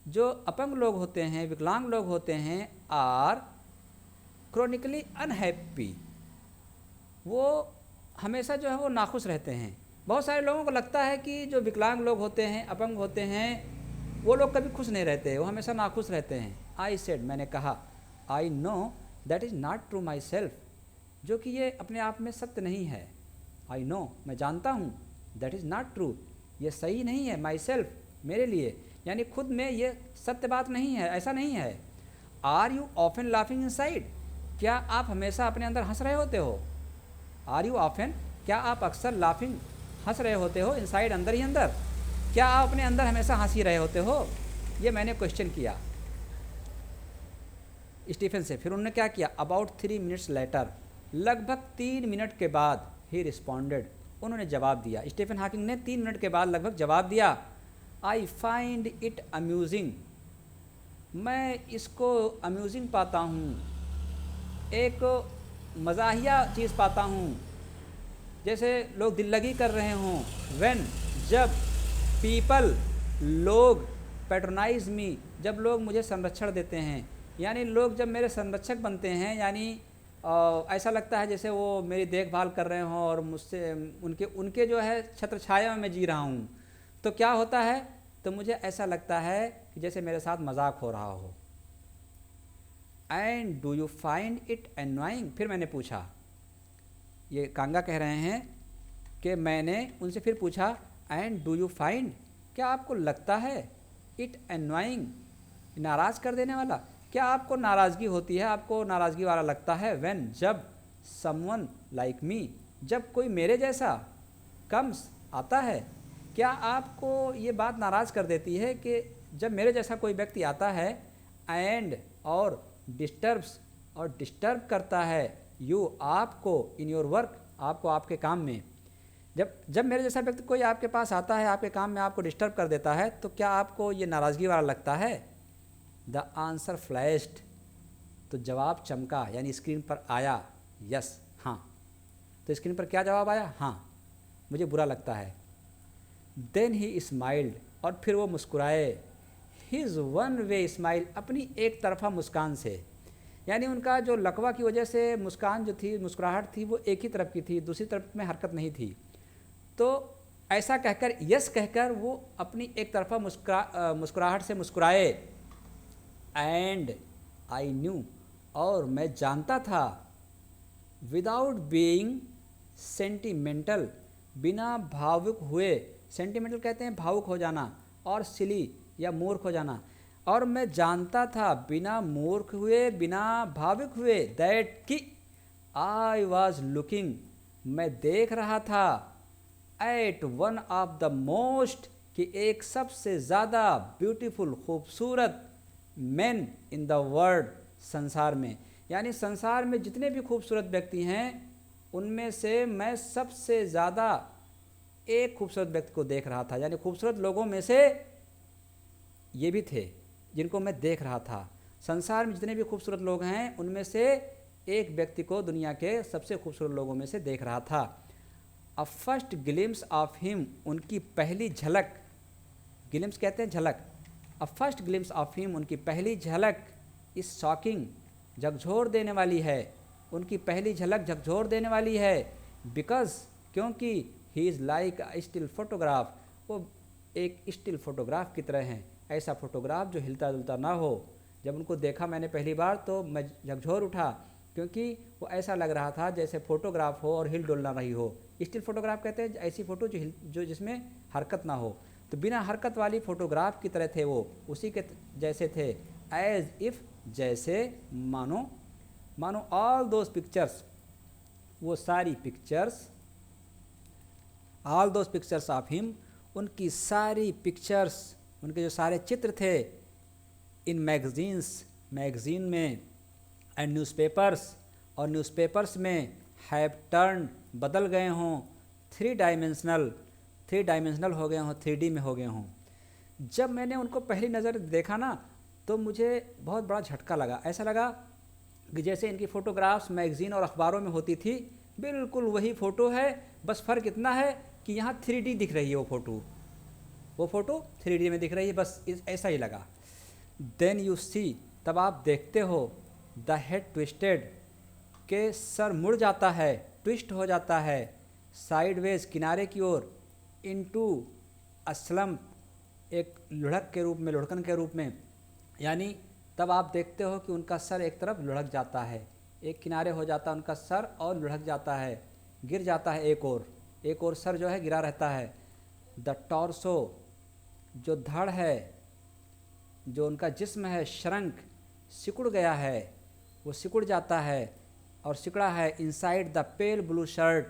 जो अपंग लोग होते हैं, विकलांग लोग होते हैं, आर क्रोनिकली अनहैप्पी, वो हमेशा जो है वो नाखुश रहते हैं। बहुत सारे लोगों को लगता है कि जो विकलांग लोग होते हैं, अपंग होते हैं, वो लोग कभी खुश नहीं रहते, वो हमेशा नाखुश रहते हैं। आई सेड, मैंने कहा, I know that is not true my self, जो कि ये अपने आप में सत्य नहीं है। आई नो, मैं जानता हूँ, दैट इज़ नॉट ट्रू, ये सही नहीं है, माई सेल्फ, मेरे लिए, यानी खुद में ये सत्य बात नहीं है, ऐसा नहीं है। Are you often laughing inside, क्या आप हमेशा अपने अंदर हंस रहे होते हो? आर यू ऑफन, क्या आप अक्सर लाफिंग, हंस रहे होते हो, इनसाइड, अंदर ही अंदर, क्या आप अपने अंदर हमेशा हंस ही रहे होते हो? ये मैंने क्वेश्चन किया स्टीफन से। फिर उन्होंने क्या किया, अबाउट 3 मिनट्स लेटर, लगभग 3 मिनट के बाद, ही रिस्पॉन्डेड, उन्होंने जवाब दिया। स्टीफन हॉकिंग ने 3 मिनट के बाद लगभग जवाब दिया, आई फाइंड इट अम्यूजिंग, मैं इसको अम्यूजिंग पाता हूँ, एक मज़ाहिया चीज़ पाता हूँ, जैसे लोग दिल लगी कर रहे हों। व्हेन, जब, पीपल, लोग, पैट्रोनाइज मी, जब लोग मुझे संरक्षण देते हैं, यानी लोग जब मेरे संरक्षक बनते हैं, यानी ऐसा लगता है जैसे वो मेरी देखभाल कर रहे हों और मुझसे उनके जो है छत्र छाया में मैं जी रहा हूँ, तो क्या होता है, तो मुझे ऐसा लगता है कि जैसे मेरे साथ मजाक हो रहा हो। And do you find it annoying, फिर मैंने पूछा, ये कांगा कह रहे हैं कि मैंने उनसे फिर पूछा, एंड डू यू फाइंड, क्या आपको लगता है, इट एनवाइंग, नाराज़ कर देने वाला, क्या आपको नाराज़गी होती है, आपको नाराज़गी वाला लगता है? व्हेन, जब, समवन लाइक मी, जब कोई मेरे जैसा कम्स, आता है, क्या आपको ये बात नाराज़ कर देती है कि जब मेरे जैसा कोई व्यक्ति आता है, एंड, और डिस्टर्ब्स, और डिस्टर्ब करता है, यू, आपको, इन योर वर्क, आपको आपके काम में, जब मेरे जैसा व्यक्ति कोई आपके पास आता है, आपके काम में आपको डिस्टर्ब कर देता है, तो क्या आपको ये नाराज़गी वाला लगता है? द आंसर फ्लैश्ड, तो जवाब चमका, यानी स्क्रीन पर आया, यस, हाँ, तो स्क्रीन पर क्या जवाब आया? हाँ, मुझे बुरा लगता है। देन ही स्माइल्ड, और फिर वो मुस्कुराए, हिज वन वे स्माइल, अपनी एक तरफा मुस्कान से, यानी उनका जो लकवा की वजह से मुस्कान जो थी, मुस्कुराहट थी, वो एक ही तरफ की थी, दूसरी तरफ में हरकत नहीं थी। तो ऐसा कहकर, यस कहकर, वो अपनी एक तरफा मुस्कुराहट से मुस्कुराए। एंड आई न्यू, और मैं जानता था, विदाउट बीइंग सेंटिमेंटल, बिना भावुक हुए, सेंटिमेंटल कहते हैं भावुक हो जाना, और सिली या मूर्ख हो जाना, और मैं जानता था बिना मूर्ख हुए, बिना भावुक हुए, दैट कि आई वॉज लुकिंग, मैं देख रहा था, at one of the most, कि एक सबसे ज़्यादा ब्यूटीफुल, खूबसूरत, मैन इन द वर्ल्ड, संसार में, यानी संसार में जितने भी खूबसूरत व्यक्ति हैं उनमें से मैं सबसे ज़्यादा एक खूबसूरत व्यक्ति को देख रहा था, यानी खूबसूरत लोगों में से ये भी थे जिनको मैं देख रहा था। संसार में जितने भी खूबसूरत लोग हैं उनमें से एक व्यक्ति को दुनिया के सबसे खूबसूरत लोगों में से देख रहा था। A first glimpse of him, उनकी पहली झलक, ग्लिम्स कहते हैं झलक, a first glimpse of him, उनकी पहली झलक, इस शॉकिंग, झकझोर देने वाली है, उनकी पहली झलक झकझोर देने वाली है, बिकॉज, क्योंकि, he is like a still photograph, वो एक स्टिल फोटोग्राफ की तरह हैं, ऐसा फोटोग्राफ जो हिलता जुलता ना हो। जब उनको देखा मैंने पहली बार तो मैं झकझोर उठा, क्योंकि वो ऐसा लग रहा था जैसे फोटोग्राफ हो और हिल डुल ना रही हो। स्टिल फोटोग्राफ कहते हैं ऐसी फ़ोटो जो जिसमें हरकत ना हो, तो बिना हरकत वाली फ़ोटोग्राफ की तरह थे वो, उसी के जैसे थे। एज इफ़, जैसे, मानो ऑल दोज पिक्चर्स, वो सारी pictures, all those pictures of him, उनकी सारी पिक्चर्स, उनके जो सारे चित्र थे, इन मैगज़ीन में एंड न्यूज़पेपर्स, और न्यूज़पेपर्स में हैव टर्न बदल गए हों, थ्री डायमेंशनल हो गए हों, 3D में हो गए हों। जब मैंने उनको पहली नज़र देखा ना तो मुझे बहुत बड़ा झटका लगा। ऐसा लगा कि जैसे इनकी फ़ोटोग्राफ्स मैगज़ीन और अखबारों में होती थी, बिल्कुल वही फ़ोटो है, बस फ़र्क इतना है कि यहाँ 3D दिख रही है वो फ़ोटो 3D में दिख रही है, बस ऐसा ही लगा। देन यू सी, तब आप देखते हो, द हेड ट्विस्टेड, के सर मुड़ जाता है, ट्विस्ट हो जाता है, साइडवेज किनारे की ओर, इनटू अस्लम, एक लुढ़कन के रूप में, यानी तब आप देखते हो कि उनका सर एक तरफ लुढ़क जाता है, एक किनारे हो जाता है उनका सर और लुढ़क जाता है, गिर जाता है एक और सर जो है गिरा रहता है। द टॉर्सो, जो धड़ है, जो उनका जिस्म है, श्रंक, सिकुड़ गया है, वो सिकुड़ जाता है और सिकुड़ा है inside the pale blue shirt,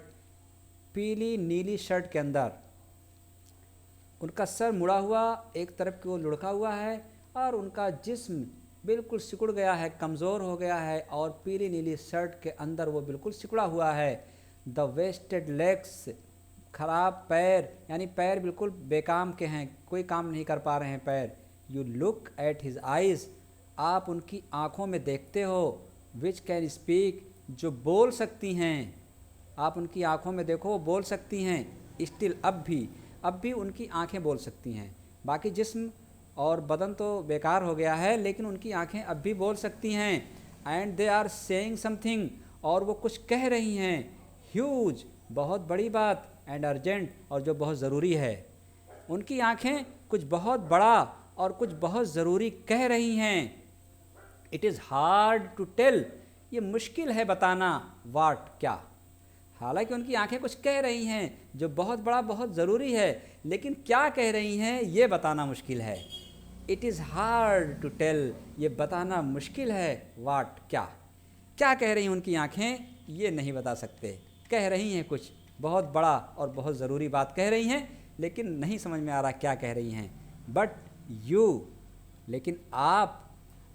पीली नीली शर्ट के अंदर। उनका सर मुड़ा हुआ एक तरफ की ओर लुढ़का हुआ है और उनका जिस्म बिल्कुल सिकुड़ गया है, कमज़ोर हो गया है और पीली नीली शर्ट के अंदर वो बिल्कुल सिकुड़ा हुआ है। द वेस्टेड लेग्स, खराब पैर, यानी पैर बिल्कुल बेकाम के हैं, कोई काम नहीं कर पा रहे हैं पैर। You look at his eyes, आप उनकी आँखों में देखते हो, विच कैन स्पीक, जो बोल सकती हैं। आप उनकी आँखों में देखो, वो बोल सकती हैं। स्टिल, अब भी उनकी आँखें बोल सकती हैं। बाकी जिस्म और बदन तो बेकार हो गया है, लेकिन उनकी आँखें अब भी बोल सकती हैं। And they are saying something, और वो कुछ कह रही हैं। ह्यूज, बहुत बड़ी बात, एंड अर्जेंट, और जो बहुत ज़रूरी है। उनकी आँखें कुछ बहुत बड़ा और कुछ बहुत ज़रूरी कह रही हैं। It is hard to tell, ये मुश्किल है बताना, वाट, क्या। हालांकि उनकी आंखें कुछ कह रही हैं जो बहुत बड़ा बहुत ज़रूरी है, लेकिन क्या कह रही हैं ये बताना मुश्किल है। It is hard to tell, ये बताना मुश्किल है, वाट, क्या कह रही हैं उनकी आंखें ये नहीं बता सकते। कह रही हैं कुछ बहुत बड़ा और बहुत ज़रूरी बात कह रही हैं, लेकिन नहीं समझ में आ रहा क्या कह रही हैं। बट यू, लेकिन आप,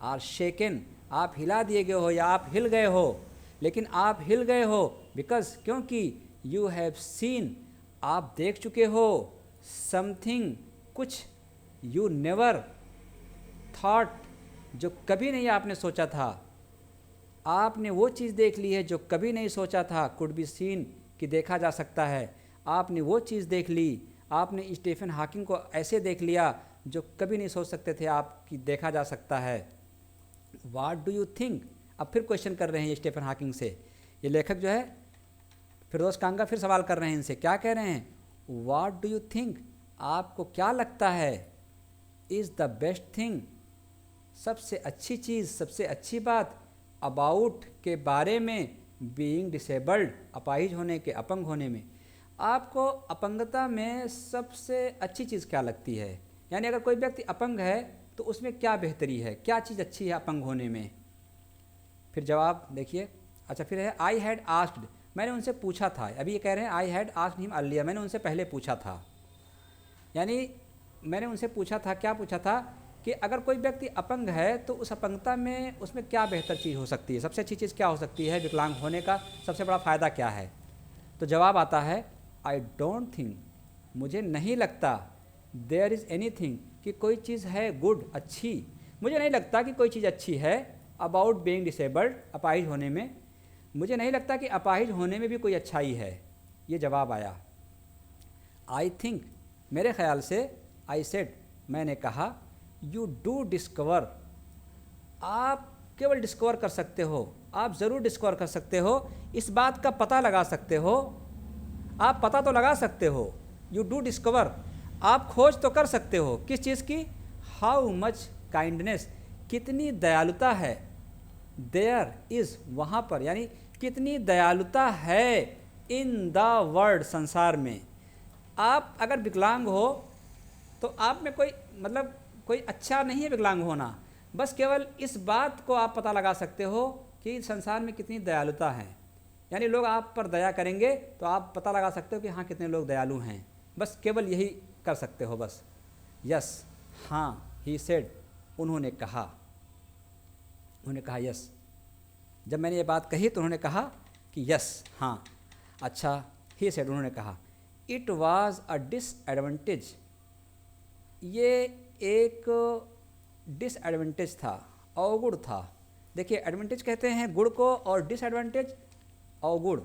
आर शेकन, आप हिला दिए गए हो या आप हिल गए हो। लेकिन आप हिल गए हो बिकॉज, क्योंकि यू हैव सीन, आप देख चुके हो, समथिंग, कुछ, यू नेवर थॉट, जो कभी नहीं आपने सोचा था। आपने वो चीज़ देख ली है जो कभी नहीं सोचा था, कुड बी सीन, कि देखा जा सकता है। आपने वो चीज़ देख ली, आपने स्टीफन हॉकिंग को ऐसे देख लिया जो कभी नहीं सोच सकते थे आप कि देखा जा सकता है। व्हाट डू यू थिंक, अब फिर क्वेश्चन कर रहे हैं स्टीफन हॉकिंग से। ये लेखक जो है फिरदौस कांगा फिर सवाल कर रहे हैं इनसे, क्या कह रहे हैं, व्हाट डू यू थिंक, आपको क्या लगता है, इज़ द बेस्ट थिंग, सबसे अच्छी चीज़, सबसे अच्छी बात, अबाउट, के बारे में, बीइंग डिसेबल्ड, अपाहिज होने के, अपंग होने में, आपको अपंगता में सबसे अच्छी चीज़ क्या लगती है। यानी अगर कोई व्यक्ति अपंग है तो उसमें क्या बेहतरी है, क्या चीज़ अच्छी है अपंग होने में। फिर जवाब देखिए, अच्छा फिर है आई हैड आस्क्ड, मैंने उनसे पूछा था। अभी ये कह रहे हैं I had asked him earlier, मैंने उनसे पहले पूछा था। यानी मैंने उनसे पूछा था, क्या पूछा था, कि अगर कोई व्यक्ति अपंग है तो उस अपंगता में उसमें क्या बेहतर चीज़ हो सकती है, सबसे अच्छी चीज़ क्या हो सकती है, विकलांग होने का सबसे बड़ा फ़ायदा क्या है। तो जवाब आता है आई डोंट थिंक, मुझे नहीं लगता, देयर इज़ एनी थिंग, कि कोई चीज़ है गुड, अच्छी, मुझे नहीं लगता कि कोई चीज़ अच्छी है अबाउट बीइंग डिसेबल्ड, अपाहिज होने में, मुझे नहीं लगता कि अपाहिज होने में भी कोई अच्छाई है। ये जवाब आया। आई थिंक, मेरे ख्याल से, आई सेड, मैंने कहा, यू डू डिस्कवर, आप केवल डिस्कवर कर सकते हो, आप ज़रूर डिस्कवर कर सकते हो, इस बात का पता लगा सकते हो, आप पता तो लगा सकते हो, यू डू डिस्कवर, आप खोज तो कर सकते हो, किस चीज़ की, हाउ मच काइंडनेस, कितनी दयालुता है, देयर इज़, वहाँ पर, यानी कितनी दयालुता है, इन द वर्ल्ड, संसार में। आप अगर विकलांग हो तो आप में कोई मतलब कोई अच्छा नहीं है विकलांग होना, बस केवल इस बात को आप पता लगा सकते हो कि संसार में कितनी दयालुता है। यानी लोग आप पर दया करेंगे तो आप पता लगा सकते हो कि हाँ कितने लोग दयालु हैं, बस केवल यही कर सकते हो बस। यस, हाँ, ही सेड, उन्होंने कहा यस। जब मैंने ये बात कही तो उन्होंने कहा कि यस, हाँ। अच्छा, ही सेड, उन्होंने कहा इट वाज अ डिसएडवांटेज, ये एक डिसएडवांटेज था, अवगुण था। देखिए, एडवांटेज कहते हैं गुण को और डिसएडवांटेज अवगुण।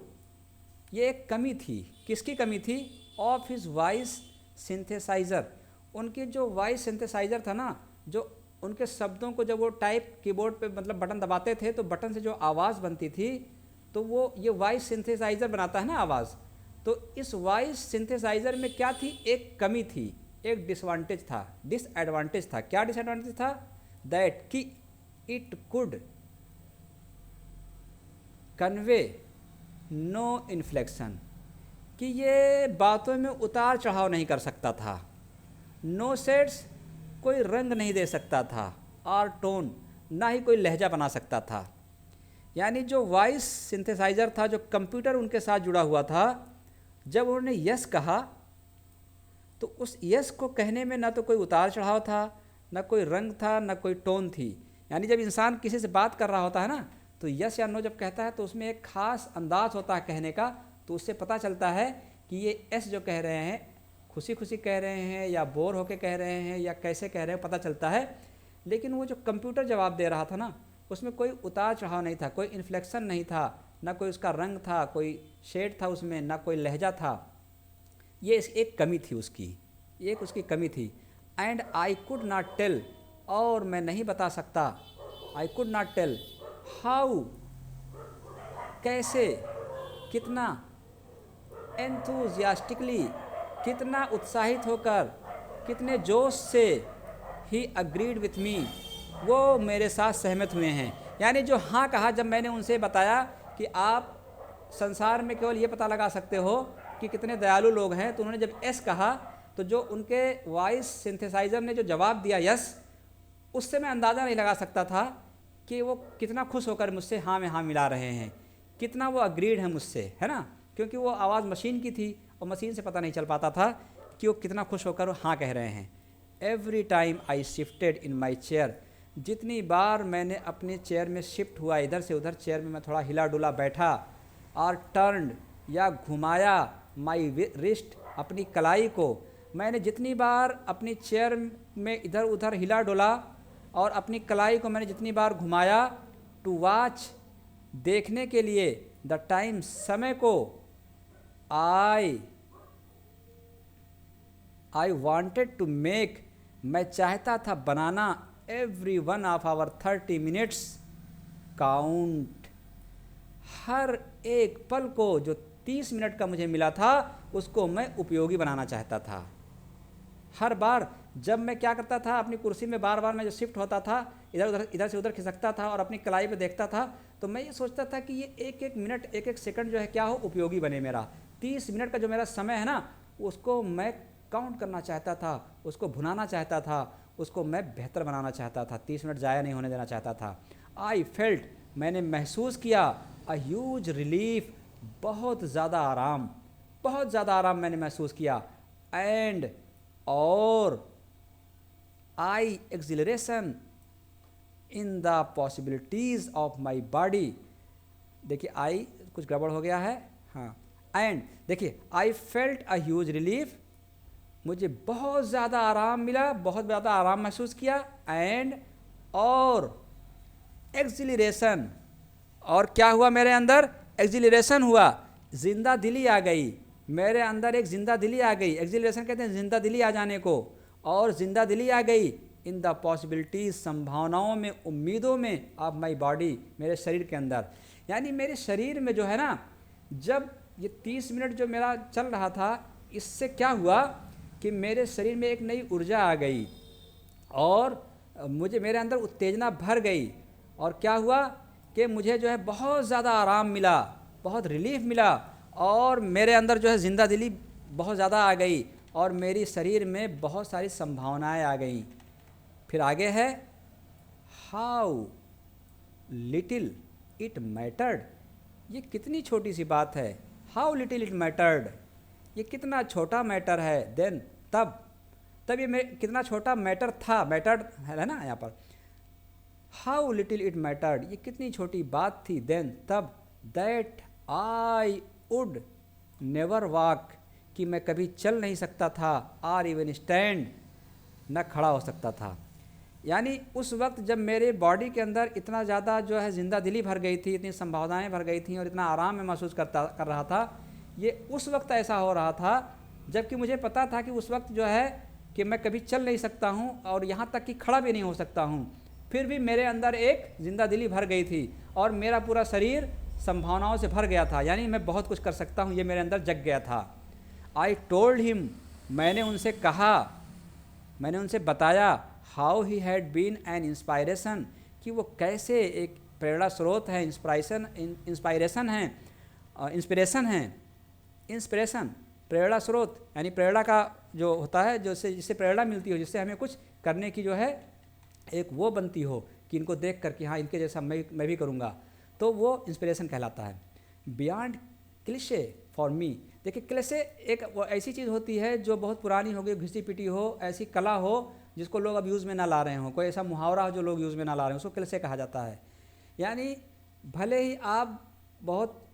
ये एक कमी थी। किसकी कमी थी? Of his voice synthesiser. उनकी जो वॉइस सिंथेसाइज़र था ना, जो उनके शब्दों को जब वो टाइप कीबोर्ड पे मतलब बटन दबाते थे तो बटन से जो आवाज़ बनती थी, तो वो ये वॉइस सिंथेसाइज़र बनाता है ना आवाज़। तो इस वॉइस सिंथेसाइज़र में क्या थी? एक कमी थी, एक डिसएडवांटेज था। क्या डिसएडवांटेज था? दैट कि it could convey no inflection, कि ये बातों में उतार चढ़ाव नहीं कर सकता था। नो सेट्स, कोई रंग नहीं दे सकता था, और टोन, ना ही कोई लहजा बना सकता था। यानी जो वॉइस सिंथेसाइज़र था, जो कंप्यूटर उनके साथ जुड़ा हुआ था, जब उन्होंने यस कहा तो उस यस को कहने में ना तो कोई उतार चढ़ाव था, ना कोई रंग था, ना कोई टोन थी। यानी जब इंसान किसी से बात कर रहा होता है ना, तो यस या नो जब कहता है तो उसमें एक ख़ास अंदाज होता है कहने का, तो उससे पता चलता है कि ये एस जो कह रहे हैं खुशी खुशी कह रहे हैं या बोर होके कह रहे हैं या कैसे कह रहे हैं, पता चलता है। लेकिन वो जो कंप्यूटर जवाब दे रहा था ना, उसमें कोई उतार चढ़ाव नहीं था, कोई इन्फ्लेक्शन नहीं था, ना कोई उसका रंग था, कोई शेड था उसमें, ना कोई लहजा था। ये एक कमी थी उसकी, एक उसकी कमी थी। And I could not tell, और मैं नहीं बता सकता, I could not tell how, कैसे, कितना, एंथुजियास्टिकली, कितना उत्साहित होकर, कितने जोश से, ही अग्रीड विथ मी, वो मेरे साथ सहमत हुए हैं। यानी जो हाँ कहा, जब मैंने उनसे बताया कि आप संसार में केवल ये पता लगा सकते हो कि कितने दयालु लोग हैं, तो उन्होंने जब एस कहा तो जो उनके वॉइस सिंथेसाइज़र ने जो जवाब दिया यस, उससे मैं अंदाज़ा नहीं लगा सकता था कि वो कितना खुश होकर मुझसे हाँ में हाँ मिला रहे हैं, कितना वो अग्रीड है मुझसे, है ना। क्योंकि वो आवाज़ मशीन की थी और मशीन से पता नहीं चल पाता था कि वो कितना खुश होकर हाँ कह रहे हैं। Every time I shifted in my chair, जितनी बार मैंने अपने चेयर में शिफ्ट हुआ, इधर से उधर चेयर में मैं थोड़ा हिला डुला बैठा, और टर्न्ड या घुमाया माई रिस्ट, अपनी कलाई को, मैंने जितनी बार अपनी चेयर में इधर उधर हिला डुला और अपनी कलाई को मैंने जितनी बार घुमाया, टू वॉच, देखने के लिए, द टाइम, समय को, आई वॉन्टेड टू मेक, मैं चाहता था बनाना, every one of our 30 minutes count, हर एक पल को जो 30 मिनट का मुझे मिला था उसको मैं उपयोगी बनाना चाहता था। हर बार जब मैं क्या करता था, अपनी कुर्सी में बार बार मैं जो शिफ्ट होता था, इधर से उधर खिसकता था और अपनी कलाई पे देखता था, तो मैं ये सोचता था कि ये एक एक मिनट, एक एक सेकंड जो है क्या हो, उपयोगी बने मेरा। 30 मिनट का जो मेरा समय है ना, उसको मैं काउंट करना चाहता था, उसको भुनाना चाहता था, उसको मैं बेहतर बनाना चाहता था, 30 मिनट ज़ाया नहीं होने देना चाहता था। आई फेल्ट, मैंने महसूस किया, अ ह्यूज रिलीफ, बहुत ज़्यादा आराम मैंने महसूस किया। एंड, और आई acceleration in the possibilities of my body. देखिए आई कुछ गड़बड़ हो गया है, हाँ। एंड देखिए, I felt a huge relief, मुझे बहुत ज़्यादा आराम मिला, बहुत ज़्यादा आराम महसूस किया। एंड, और एक्सिलरेशन, और क्या हुआ मेरे अंदर? एक्सिलरेशन हुआ, जिंदा दिली आ गई मेरे अंदर, एक जिंदा दिली आ गई। एक्सिलरेशन कहते हैं जिंदा दिली आ जाने को, और जिंदा दिली आ गई इन द पॉसिबिलिटीज़, संभावनाओं में, उम्मीदों में, ऑफ माई बॉडी, मेरे शरीर के अंदर। यानी मेरे शरीर में जो है ना, जब ये 30 मिनट जो मेरा चल रहा था, इससे क्या हुआ कि मेरे शरीर में एक नई ऊर्जा आ गई और मुझे, मेरे अंदर उत्तेजना भर गई, और क्या हुआ कि मुझे जो है बहुत ज़्यादा आराम मिला, बहुत रिलीफ मिला, और मेरे अंदर जो है जिंदा दिली बहुत ज़्यादा आ गई, और मेरी शरीर में बहुत सारी संभावनाएं आ गई। फिर आगे है, हाउ लिटिल इट मैटर्ड, ये कितनी छोटी सी बात है, हाउ लिटिल इट मैटर्ड, ये कितना छोटा मैटर है। देन, तब, तब ये कितना छोटा मैटर था, मैटर्ड है ना यहाँ पर, हाउ लिटिल इट मैटर्ड, ये कितनी छोटी बात थी, देन तब, that I would never walk, कि मैं कभी चल नहीं सकता था, आर इवन स्टैंड, न खड़ा हो सकता था। यानी उस वक्त जब मेरे बॉडी के अंदर इतना ज़्यादा जो है ज़िंदा दिली भर गई थी, इतनी संभावनाएं भर गई थी और इतना आराम मैं महसूस कर रहा था, ये उस वक्त ऐसा हो रहा था जबकि मुझे पता था कि उस वक्त जो है कि मैं कभी चल नहीं सकता हूँ और यहाँ तक कि खड़ा भी नहीं हो सकता हूँ, फिर भी मेरे अंदर एक ज़िंदा दिली भर गई थी और मेरा पूरा शरीर संभावनाओं से भर गया था, यानी मैं बहुत कुछ कर सकता हूँ, ये मेरे अंदर जग गया था। आई टोल्ड हिम, मैंने उनसे कहा, मैंने उनसे बताया, how he had been an inspiration, कि वो कैसे एक प्रेरणा स्रोत है, इंस्पायरेशन है, इंस्पिरेशन प्रेरणा स्रोत, यानी प्रेरणा का जो होता है, जिससे प्रेरणा मिलती हो, जिससे हमें कुछ करने की जो है एक वो बनती हो कि इनको देख कर कि हाँ इनके जैसा मैं भी करूँगा, तो वो इंस्पिरेशन कहलाता है। बियॉन्ड क्लिशे फॉर मी, देखिए क्लिशे एक वो ऐसी चीज़ होती है जो बहुत पुरानी हो गई, घिसी पिटी हो, ऐसी कला हो जिसको लोग अब यूज़ में ना ला रहे हों, कोई ऐसा मुहावरा हो जो लोग यूज़ में ना ला रहे हैं, उसको क्लिशे कहा जाता है। यानी भले ही आप बहुत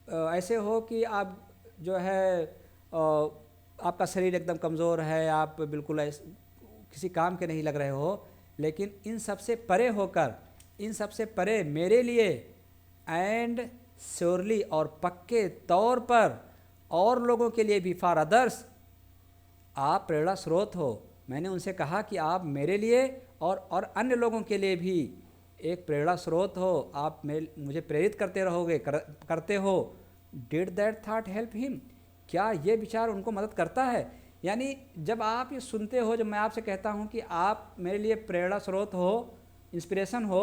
ऐसे हो कि आप जो है आपका शरीर एकदम कमज़ोर है, आप बिल्कुल किसी काम के नहीं लग रहे हो, लेकिन इन सबसे परे होकर, इन सबसे परे मेरे लिए एंड श्योरली और पक्के तौर पर और लोगों के लिए भी, फॉर अदर्स, आप प्रेरणा स्रोत हो। मैंने उनसे कहा कि आप मेरे लिए और अन्य लोगों के लिए भी एक प्रेरणा स्रोत हो, आप मुझे प्रेरित करते रहोगे, करते हो। Did that thought help him, क्या ये विचार उनको मदद करता है? यानी जब आप ये सुनते हो, जब मैं आपसे कहता हूँ कि आप मेरे लिए प्रेरणा स्रोत हो, इंस्पिरेशन हो,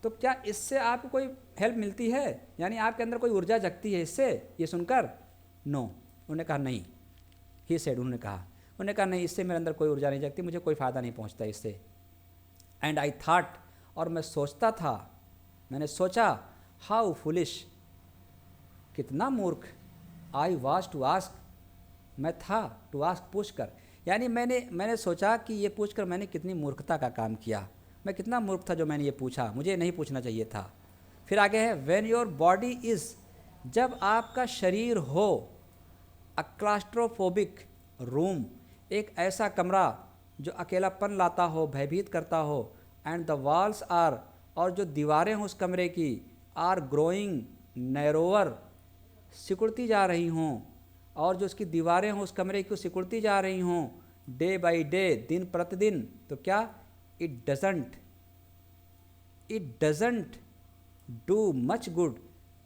तो क्या इससे आपको कोई हेल्प मिलती है? यानी आपके अंदर कोई ऊर्जा जगती है इससे, ये सुनकर? नो, उन्होंने कहा नहीं। ही सेड, उन्होंने कहा नहीं, इससे मेरे अंदर कोई ऊर्जा नहीं जगती, मुझे कोई फ़ायदा नहीं पहुंचता इससे। एंड आई थॉट, और मैं सोचता था, मैंने सोचा, हाउ फुलिश, कितना मूर्ख, आई वाज टू आस्क, मैं था टू आस्क, पूछ कर, यानी मैंने सोचा कि ये पूछ कर मैंने कितनी मूर्खता का काम किया, मैं कितना मूर्ख था जो मैंने ये पूछा, मुझे नहीं पूछना चाहिए था। फिर आगे है, व्हेन योर बॉडी इज़, जब आपका शरीर हो, अ क्लास्ट्रोफोबिक रूम, एक ऐसा कमरा जो अकेलापन लाता हो, भयभीत करता हो, एंड द वॉल्स आर, और जो दीवारें हों उस कमरे की, आर ग्रोइंग नैरोवर, सिकुड़ती जा रही हों, और जो उसकी दीवारें हों उस कमरे की सिकुड़ती जा रही हों डे बाई डे, दिन प्रतिदिन, तो क्या, it doesn't do much good,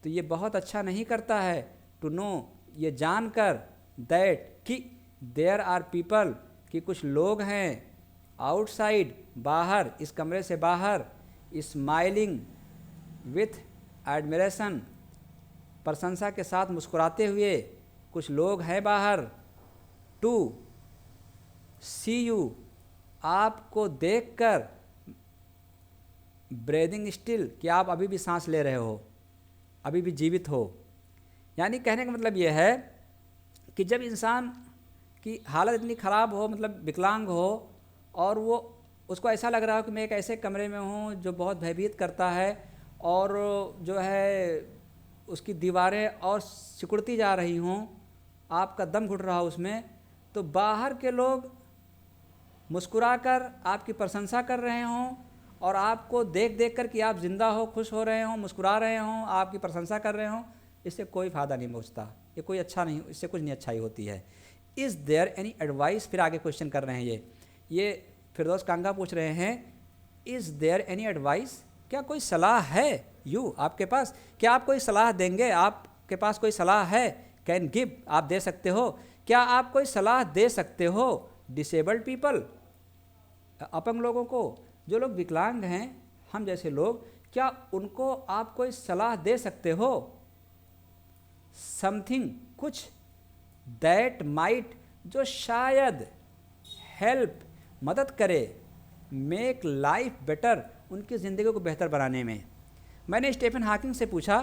तो ये बहुत अच्छा नहीं करता है, टू नो, ये जानकर, दैट, कि देयर आर पीपल, कि कुछ लोग हैं, आउटसाइड, बाहर, इस कमरे से बाहर, स्माइलिंग विथ एडमिरेशन, प्रशंसा के साथ मुस्कुराते हुए कुछ लोग हैं बाहर, टू सी यू, आपको देखकर, ब्रीदिंग स्टिल, कि आप अभी भी सांस ले रहे हो, अभी भी जीवित हो। यानी कहने का मतलब यह है कि जब इंसान की हालत इतनी ख़राब हो, मतलब विकलांग हो, और वो उसको ऐसा लग रहा हो कि मैं एक ऐसे कमरे में हूँ जो बहुत भयभीत करता है, और जो है उसकी दीवारें और सिकुड़ती जा रही हों, आपका दम घुट रहा हो उसमें, तो बाहर के लोग मुस्कुराकर आपकी प्रशंसा कर रहे हों, और आपको देख देख कर कि आप ज़िंदा हो, खुश हो रहे हों, मुस्कुरा रहे हों, आपकी प्रशंसा कर रहे हों, इससे कोई फ़ायदा नहीं पहुँचता, ये कोई अच्छा नहीं, इससे कुछ नहीं अच्छाई होती है। इज़ देयर एनी एडवाइस, फिर आगे क्वेश्चन कर रहे हैं ये फिरदौस कांगा पूछ रहे हैं, इज़ देयर एनी एडवाइस, क्या कोई सलाह है, यू, आपके पास, क्या आप कोई सलाह देंगे, आपके पास कोई सलाह है, कैन गिव, आप दे सकते हो, क्या आप कोई सलाह दे सकते हो, डिसेबल्ड पीपल, अपंग लोगों को, जो लोग विकलांग हैं, हम जैसे लोग, क्या उनको आप कोई सलाह दे सकते हो, समथिंग, कुछ, दैट माइट, जो शायद, हेल्प, मदद करे, मेक लाइफ बेटर, उनकी ज़िंदगी को बेहतर बनाने में। मैंने स्टीफन हॉकिंग से पूछा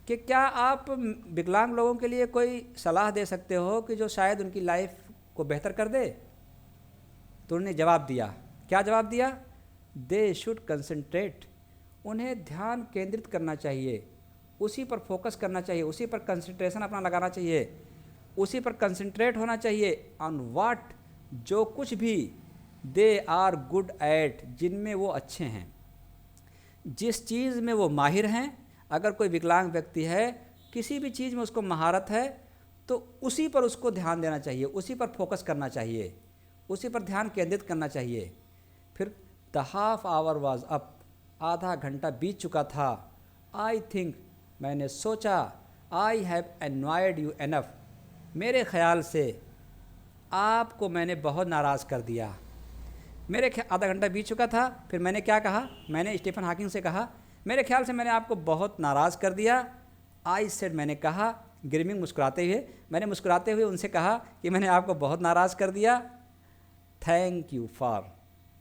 कि क्या आप विकलांग लोगों के लिए कोई सलाह दे सकते हो कि जो शायद उनकी लाइफ को बेहतर कर दे? तो उन्होंने जवाब दिया, क्या जवाब दिया? दे शुड कंसंट्रेट, उन्हें ध्यान केंद्रित करना चाहिए, उसी पर फोकस करना चाहिए, उसी पर कंसंट्रेशन अपना लगाना चाहिए, उसी पर कंसंट्रेट होना चाहिए। ऑन व्हाट, जो कुछ भी दे आर गुड एट, जिनमें वो अच्छे हैं, जिस चीज़ में वो माहिर हैं। अगर कोई विकलांग व्यक्ति है, किसी भी चीज़ में उसको महारत है, तो उसी पर उसको ध्यान देना चाहिए, उसी पर फोकस करना चाहिए, उसी पर ध्यान केंद्रित करना चाहिए। फिर the half hour was up, आधा घंटा बीत चुका था। आई थिंक, मैंने सोचा, I have annoyed you enough, मेरे ख्याल से आपको मैंने बहुत नाराज़ कर दिया। आधा घंटा बीत चुका था, फिर मैंने क्या कहा? मैंने स्टीफन हॉकिंग से कहा, मेरे ख्याल से मैंने आपको बहुत नाराज़ कर दिया। आई सेड, मैंने कहा, ग्रीमिंग, मुस्कुराते हुए, मैंने मुस्कुराते हुए उनसे कहा कि मैंने आपको बहुत नाराज़ कर दिया। थैंक यू फॉर,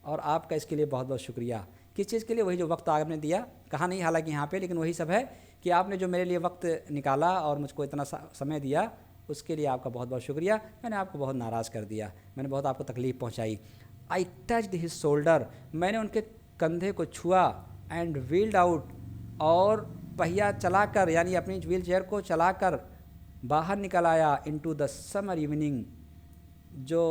और आपका इसके लिए बहुत बहुत शुक्रिया। किस चीज़ के लिए? वही जो वक्त आपने दिया, कहा नहीं हालांकि यहाँ पे, लेकिन वही सब है कि आपने जो मेरे लिए वक्त निकाला और मुझको इतना समय दिया, उसके लिए आपका बहुत बहुत शुक्रिया। मैंने आपको बहुत नाराज़ कर दिया, मैंने बहुत आपको तकलीफ़ पहुँचाई। आई टच्ड हिज शोल्डर, मैंने उनके कंधे को छुआ। एंड व्हील्ड आउट, और पहिया चलाकर, यानी अपनी व्हील चेयर को चलाकर बाहर निकल आया। इनटू द समर इवनिंग, जो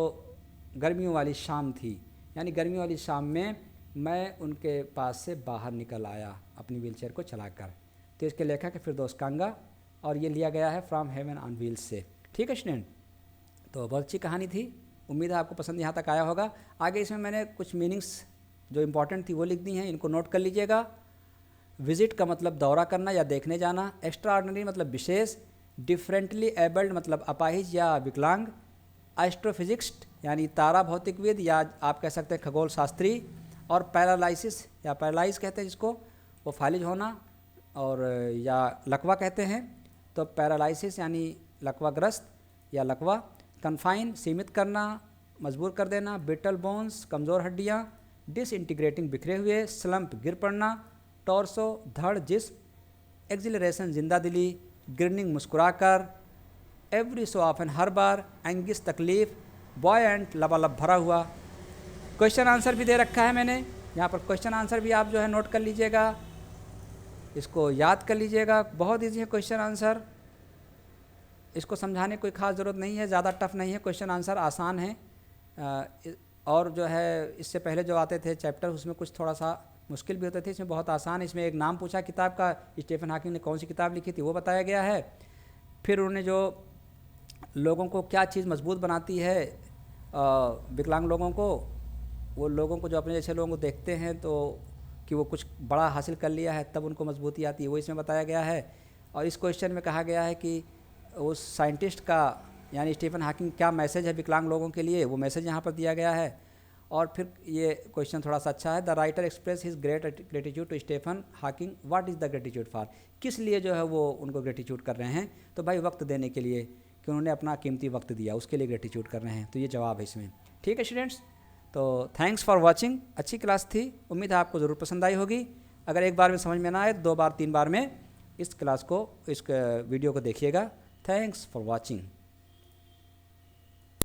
गर्मियों वाली शाम थी, यानी गर्मियों वाली शाम में मैं उनके पास से बाहर निकल आया अपनी व्हील चेयर को चलाकर। तो इसके लेखक है फिरदौस कांगा, और ये लिया गया है फ्रॉम हेवन ऑन व्हील्स से। ठीक है स्टूडेंट, तो बहुत अच्छी कहानी थी, उम्मीद है आपको पसंद यहाँ तक आया होगा। आगे इसमें मैंने कुछ मीनिंग्स जो इम्पॉर्टेंट थी वो लिख दी हैं, इनको नोट कर लीजिएगा। विजिट का मतलब दौरा करना या देखने जाना, एक्स्ट्राऑर्डिनरी मतलब विशेष, डिफरेंटली एबल्ड मतलब अपाहिज या विकलांग, एस्ट्रोफिजिक्स्ट यानी तारा भौतिकविद या आप कह सकते हैं खगोल शास्त्री, और पैरालाइसिस या पैरालाइज कहते हैं जिसको, वो फालिज होना, और या लकवा कहते हैं, तो पैरालाइसिस यानी लकवाग्रस्त या लकवा। कन्फाइन सीमित करना, मजबूर कर देना, ब्रिटल बोन्स कमज़ोर हड्डियाँ, डिसइंटीग्रेटिंग बिखरे हुए, स्लम्प गिर पड़ना, टॉर्सो धड़ जिस्म, एक्सिलरेशन जिंदा दिली, ग्रिनिंग मुस्कुराकर, एवरी सो ऑफन हर बार, एंगिस तकलीफ, बॉयंट लबालब भरा हुआ। क्वेश्चन आंसर भी दे रखा है मैंने यहाँ पर, क्वेश्चन आंसर भी आप जो है नोट कर लीजिएगा, इसको याद कर लीजिएगा। बहुत ईजी है क्वेश्चन आंसर, इसको समझाने कोई ख़ास ज़रूरत नहीं है, ज़्यादा टफ नहीं है, क्वेश्चन आंसर आसान है। और जो है इससे पहले जो आते थे चैप्टर, उसमें कुछ थोड़ा सा मुश्किल भी होते थे, इसमें बहुत आसान है। इसमें एक नाम पूछा किताब का, स्टीफन हॉकिंग ने कौन सी किताब लिखी थी वो बताया गया है। फिर उन्होंने जो लोगों को क्या चीज़ मजबूत बनाती है, विकलांग लोगों को, वो लोगों को जो अपने जैसे लोगों को देखते हैं तो कि वो कुछ बड़ा हासिल कर लिया है तब उनको मजबूती आती है, वो इसमें बताया गया है। और इस क्वेश्चन में कहा गया है कि उस साइंटिस्ट का यानी स्टीफन हॉकिंग क्या मैसेज है विकलांग लोगों के लिए, वो मैसेज यहाँ पर दिया गया है। और फिर ये क्वेश्चन थोड़ा सा अच्छा है, the writer express his great gratitude to Stephen Hawking, what is the gratitude for, किस लिए जो है वो उनको ग्रेटिट्यूड कर रहे हैं, तो भाई वक्त देने के लिए, कि उन्होंने अपना कीमती वक्त दिया, उसके लिए ग्रेटिट्यूड कर रहे हैं। तो ये जवाब है इसमें। ठीक है स्टूडेंट्स, तो थैंक्स फॉर वॉचिंग, अच्छी क्लास थी, उम्मीद है आपको ज़रूर पसंद आई होगी। अगर एक बार में समझ में ना आए, 2 बार 3 बार में इस क्लास को, इस वीडियो को देखिएगा। Thanks for watching.